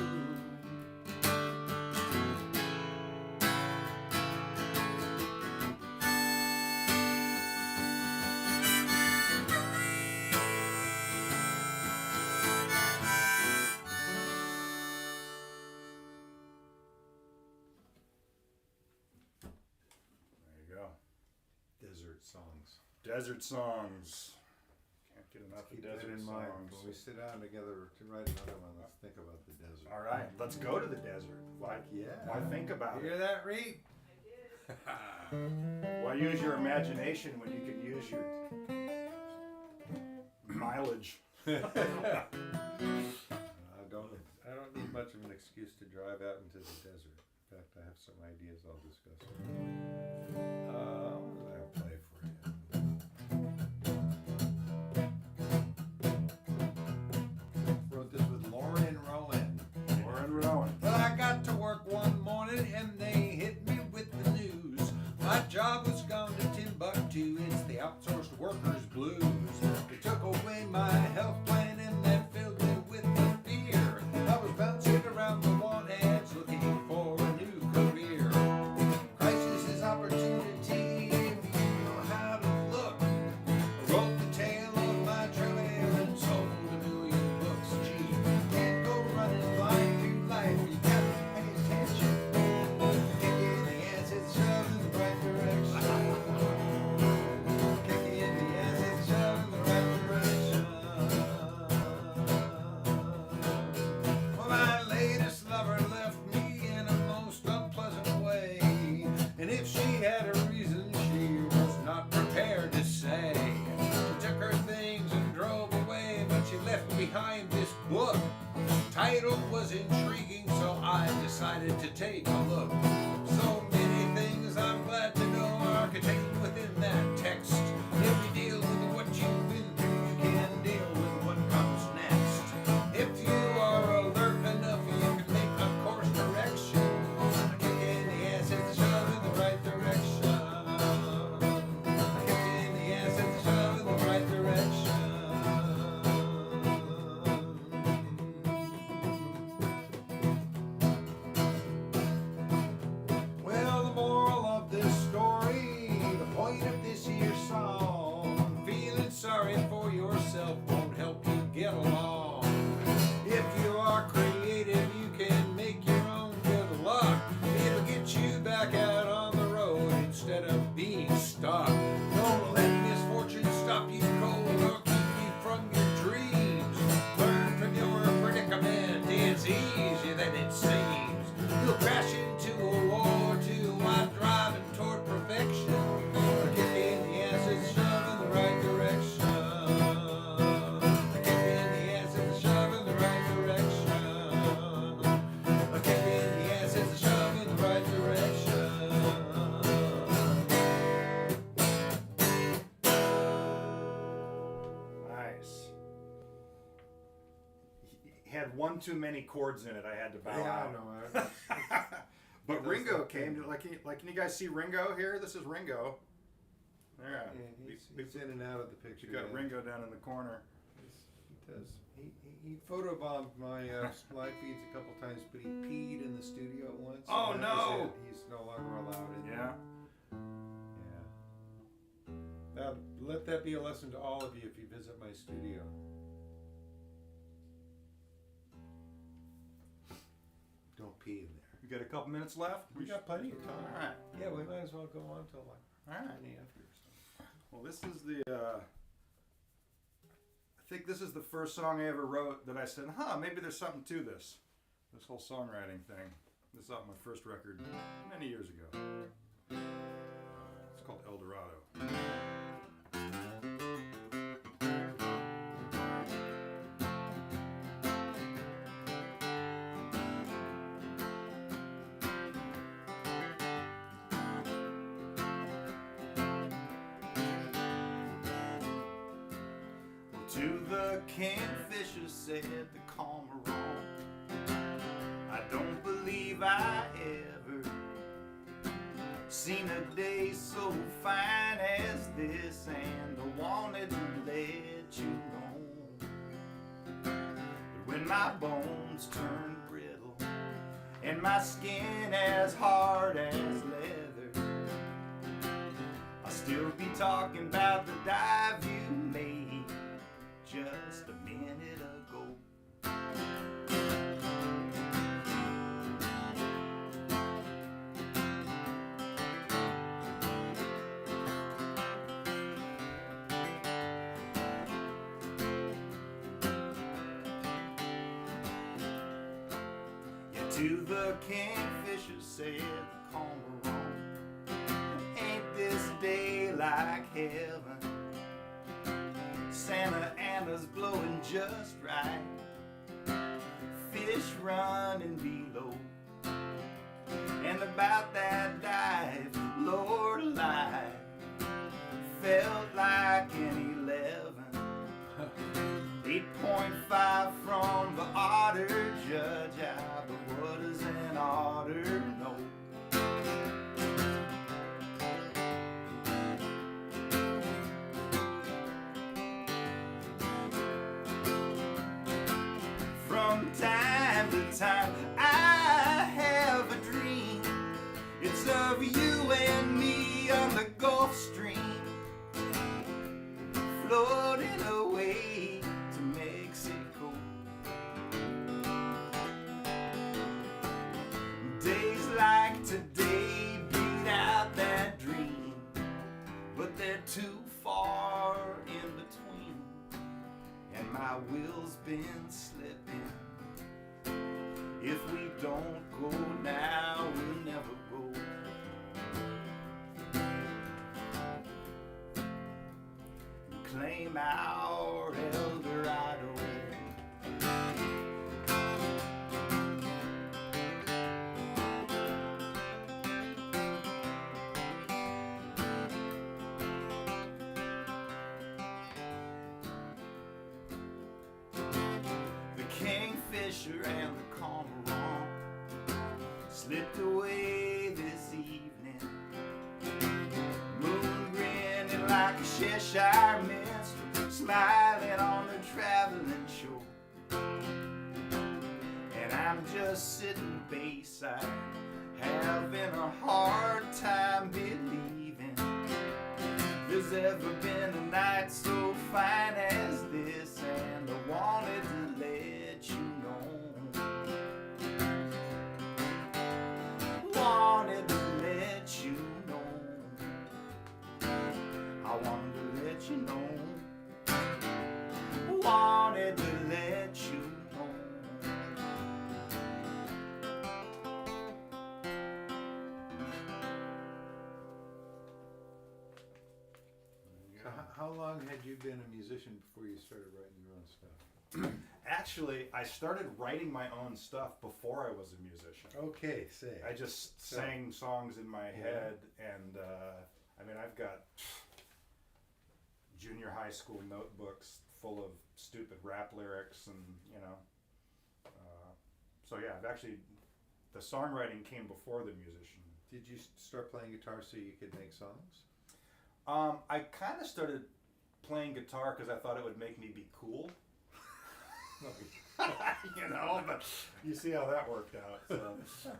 Desert songs. Can't get enough Keep of that desert in mind. songs. When we sit down together to write another one, let's think about the desert. All right, let's go to the desert. Why? Yeah. Why think about You it? hear that, Reed? Why use your imagination when you can use your mileage? I don't need much of an excuse to drive out into the desert. In fact, I have some ideas I'll discuss. What did I play for you? Wrote this with Lauren and Rowan. Lauren Rowan. Well, I got to work one morning and they hit me with the news. My job was gone to Timbuktu. It's the outsourced workers blues. They took away my health plan and then filled me with the fear. I was bouncing around the want ads looking for a new career. Crisis is opportunity. decided to take a look. So many things I'm glad to know are contained within that text. If you deal with what you've been through, you can deal with what comes next. If you are alert enough, you can make a course correction. A kick in the ass is a shove in the right direction. A kick in the ass is a shove in the right direction. Well, the moral of this story, the point of this year's song, feeling sorry for yourself won't help you get along. If you are creative, you can make your own good luck. It'll get you back out on the road instead of being stuck. Don't let misfortune stop you cold or keep you from your dreams. Learn from your predicament, it's easier than it seems. You'll crash into a wall too while driving toward perfection. A kick in the ass is a shove in the right direction. A kick in the ass is a shove in the right direction. A kick in the ass is a shove in the right direction. Nice. He had one too many chords in it. I had to bow Yeah, out. I know. But That's Ringo the came. thing. Can you guys see Ringo here? This is Ringo. Yeah. Yeah, he's in and out of the picture. You got yeah. Ringo down in the corner. He does. He photobombed my live feeds a couple times, but he peed in the studio once. Oh, and that was no. it. He's no longer allowed in. Yeah. Yeah. Now, let that be a lesson to all of you if you visit my studio. Don't pee in there. You got a couple minutes left? We got plenty of time. All right. Yeah, we might as well go on till like All right. 20 after or something. Well, this is the. I think this is the first song I ever wrote that I said, maybe there's something to this. This whole songwriting thing. This is off my first record many years ago. It's called El Dorado. To the kingfisher said the calm are wrong. I don't believe I ever seen a day so fine as this, and I wanted to let you know that when my bones turn brittle and my skin as hard as leather, I'll still be talking about the dive you made just a minute ago. Yeah, to the kingfisher said the calm are wrong. Ain't this day like heaven? Santa Ana's blowing just right. Fish running below. And about that dive, Lord alive, felt like an 11. 8.5 from the otter judge. But what does an otter know? From time to time I have a dream. It's of you and me on the Gulf Stream, floating away to Mexico. Days like today beat out that dream, but they're too far in between, and my will's been slipping. If we don't go now, we'll never go. Claim our El Dorado. pressure and the calm are wrong. Slipped away this evening, moon grinning like a Cheshire minstrel, smiling on the traveling shore. And I'm just sitting bayside, having a hard time believing there's ever been a night so fine as this. And I wanted to let you know, wanted to let you know, I wanted to let you know, wanted to let you know. So how long had you been a musician before you started writing your own stuff? Actually, I started writing my own stuff before I was a musician. Okay, say. I just sang songs in my head, and I mean, I've got junior high school notebooks full of stupid rap lyrics, and you know. So yeah, I've actually, the songwriting came before the musician. Did you start playing guitar so you could make songs? I kind of started playing guitar because I thought it would make me be cool. You know, but you see how that worked out. So,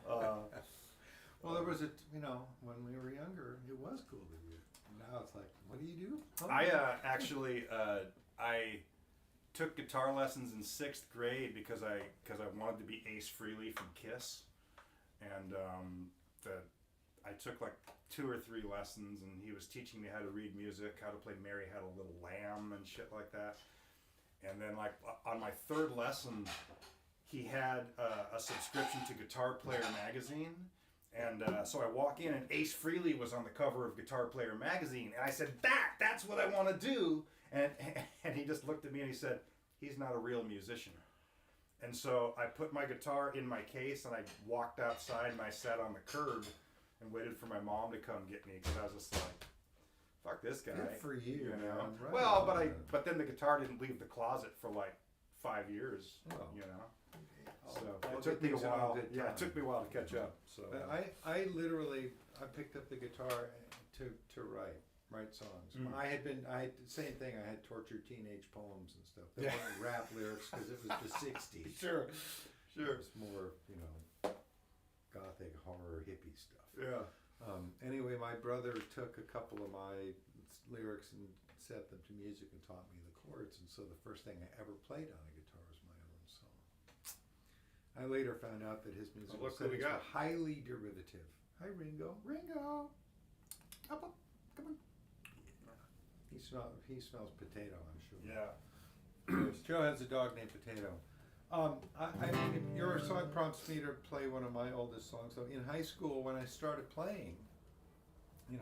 Well, there was when we were younger, it was cool to do. Now it's like, what do you do? Oh, I actually I took guitar lessons in 6th grade because I wanted to be Ace Frehley from Kiss, and I took like 2 or 3 lessons, and he was teaching me how to read music, how to play Mary Had a Little Lamb and shit like that. And then like on my 3rd lesson, he had a subscription to Guitar Player magazine. And so I walk in, and Ace Frehley was on the cover of Guitar Player magazine. And I said, that's what I want to do. And he just looked at me and he said, he's not a real musician. And so I put my guitar in my case, and I walked outside, and I sat on the curb and waited for my mom to come get me, because I was just like, fuck this guy. Good for you, know. man. Right Well, on. but then the guitar didn't leave the closet for like 5 years, Oh. you know. All- So all it took good me a things in all while. good Yeah, time. it took me a while to catch up. So But I literally picked up the guitar to write songs. Mm. I had the same thing. I had tortured teenage poems and stuff. They Yeah. weren't rap lyrics because it was the '60s. sure. It was more gothic horror hippie stuff. Yeah. Anyway, my brother took a couple of my lyrics and set them to music and taught me the chords. And so the first thing I ever played on a guitar was my own song. I later found out that his musical look who we settings were got. highly derivative. Hi, Ringo. Ringo! Up, come on. He smells potato, I'm sure. Yeah. Joe has a dog named Potato. Your song prompts me to play one of my oldest songs. So in high school, when I started playing, I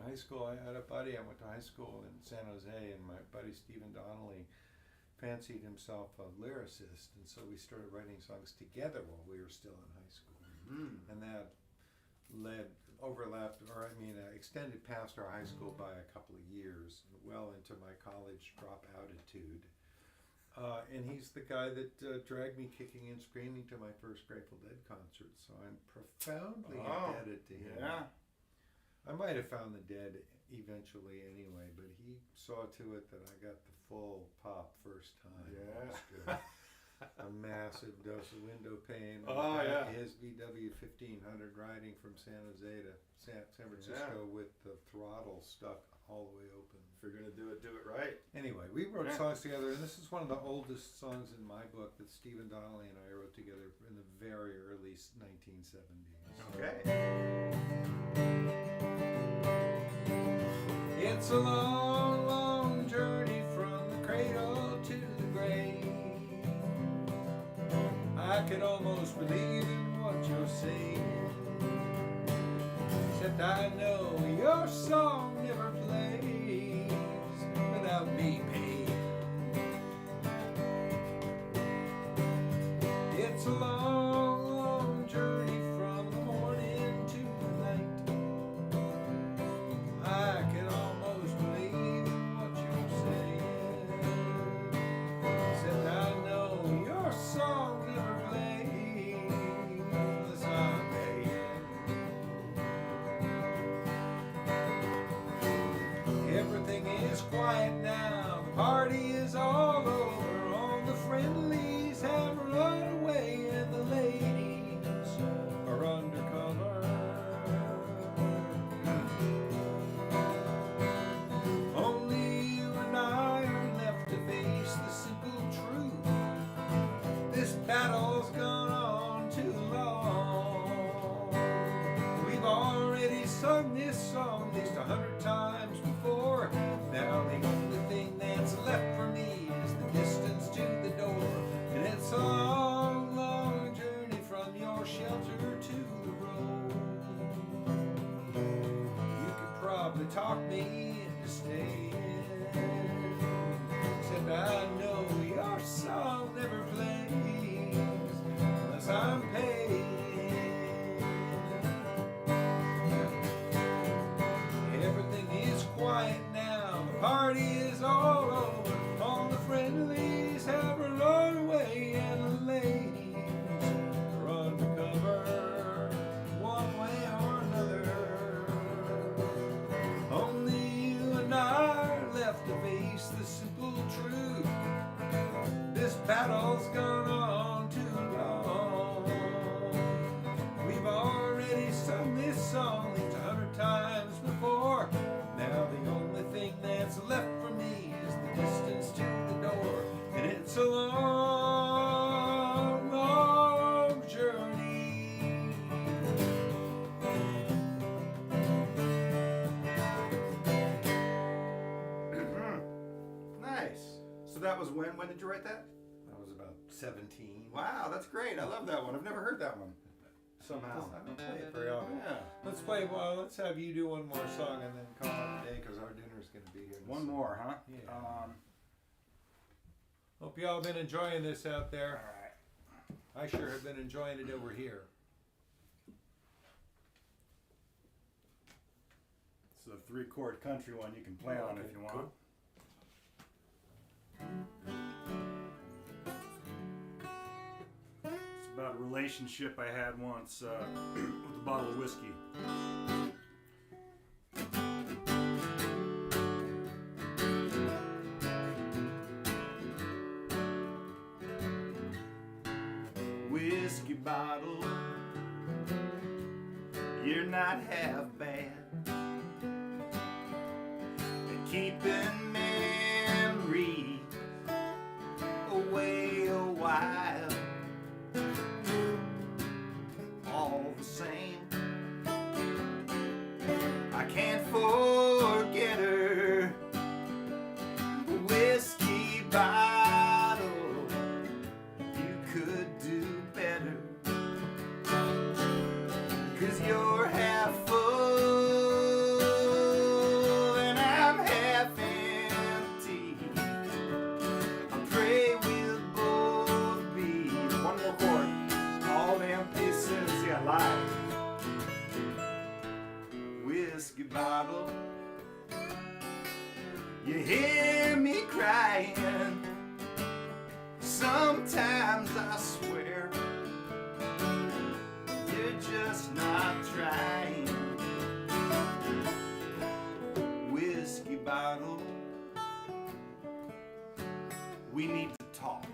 had a buddy. I went to high school in San Jose, and my buddy Stephen Donnelly fancied himself a lyricist, and so we started writing songs together while we were still in high school. Mm. And that extended past our high school by a couple of years, well into my college dropoutitude. And he's the guy that dragged me kicking and screaming to my first Grateful Dead concert, so I'm profoundly indebted to him. Yeah. I might have found the Dead eventually anyway, but he saw to it that I got the full pop first time. Yeah. It was good. A massive dose of window pane. Oh, yeah. His VW 1500 riding from San Jose to San Francisco with the throttle stuck all the way open. If you're gonna do it right. Anyway, we wrote Yeah. songs together, and this is one of the oldest songs in my book that Stephen Donnelly and I wrote together in the very early 1970s. Okay. It's a long, long journey from the cradle to the grave. I can almost believe in what you're saying, except I know your song never plays without me paying. It's a long, long journey from the morning to the night. I can almost believe in what you're saying, except I know your song never plays song at least 100 times before. Now the only thing that's left for me is the distance to the door. And it's a long, long journey from your shelter to the road. You could probably talk me into staying. Said I know your song never plays unless I'm paid. Everything is quiet now, the party is all over. All the friendlies have run away, and the ladies are undercover one way or another. Only you and I are left to face the simple truth. This battle's gone on too long. We've already sung this song at least 100 times before. Now the only thing that's left for me is the distance to the door. And it's a long, long journey. Nice. So that was when? When did you write that? I was about 17. Wow, that's great. I love that one. I've never heard that one. Somehow. I don't play it very often. Yeah. Let's play, well, let's have you do one more song and then call it a day because our dinner's going to be here. in a One second. more, huh? Yeah. Hope y'all been enjoying this out All there. right. I sure have been enjoying it over here. It's a 3-chord country one you can play on if you want. Cool. It's about a relationship I had once with a bottle of whiskey. Whiskey bottle, you're not half bad at keeping memories away a while. All the same, I can't forget her. Whiskey bottle, you could do better, 'cause you're half full and I'm half empty. I pray we'll both be One more chord. all empty since you lied. Whiskey bottle, you hear me crying. Sometimes I swear you're just not trying. Whiskey bottle, we need to talk.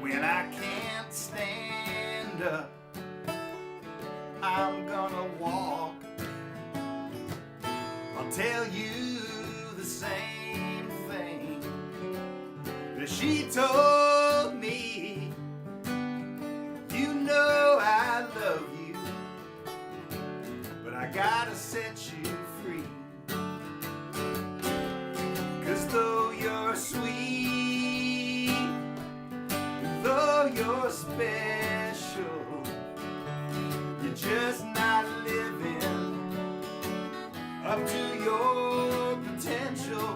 When I can't stand up, I'm gonna walk. I'll tell you the same thing that she told me. You know I love you, but I gotta set you free. 'Cause though you're sweet, though you're special, you're just not living up to your potential.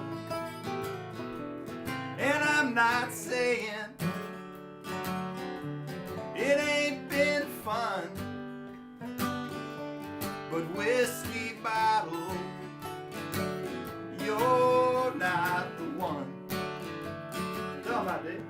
And I'm not saying it ain't been fun, but whiskey bottle, you're not the one. Tell 'em I did.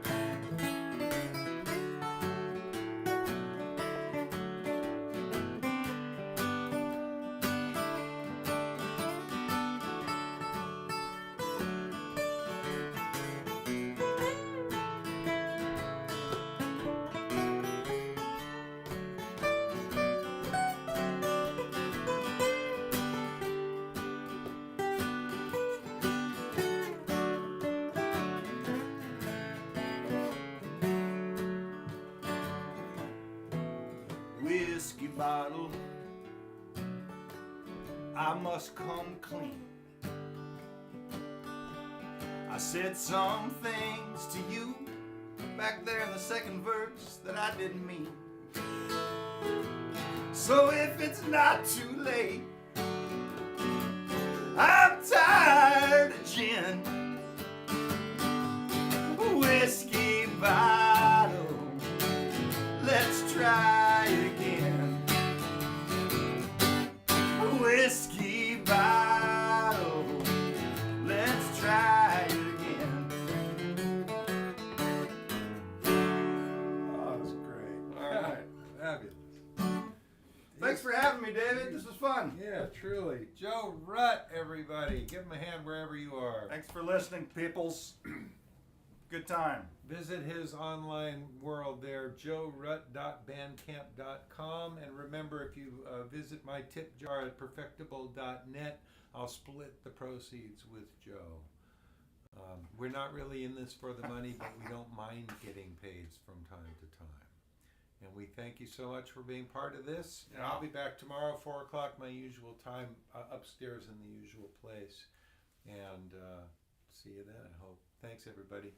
Whiskey bottle, I must come clean. I said some things to you back there in the second verse that I didn't mean. So if it's not too late, I'm tired of gin, whiskey bottle, let's try again. Whiskey bottle, let's try again. Oh, that's great. All right. Fabulous. Thanks for having me, David. This was fun. Yeah, truly. Joe Rut, everybody. Give him a hand wherever you are. Thanks for listening, peoples. Good time. Visit his online world there, joerut.bandcamp.com. And remember, if you visit my tip jar at perfectible.net, I'll split the proceeds with Joe. We're not really in this for the money, but we don't mind getting paid from time to time. And we thank you so much for being part of this. And I'll be back tomorrow, 4 o'clock, my usual time, upstairs in the usual place. And see you then, I hope. Thanks, everybody.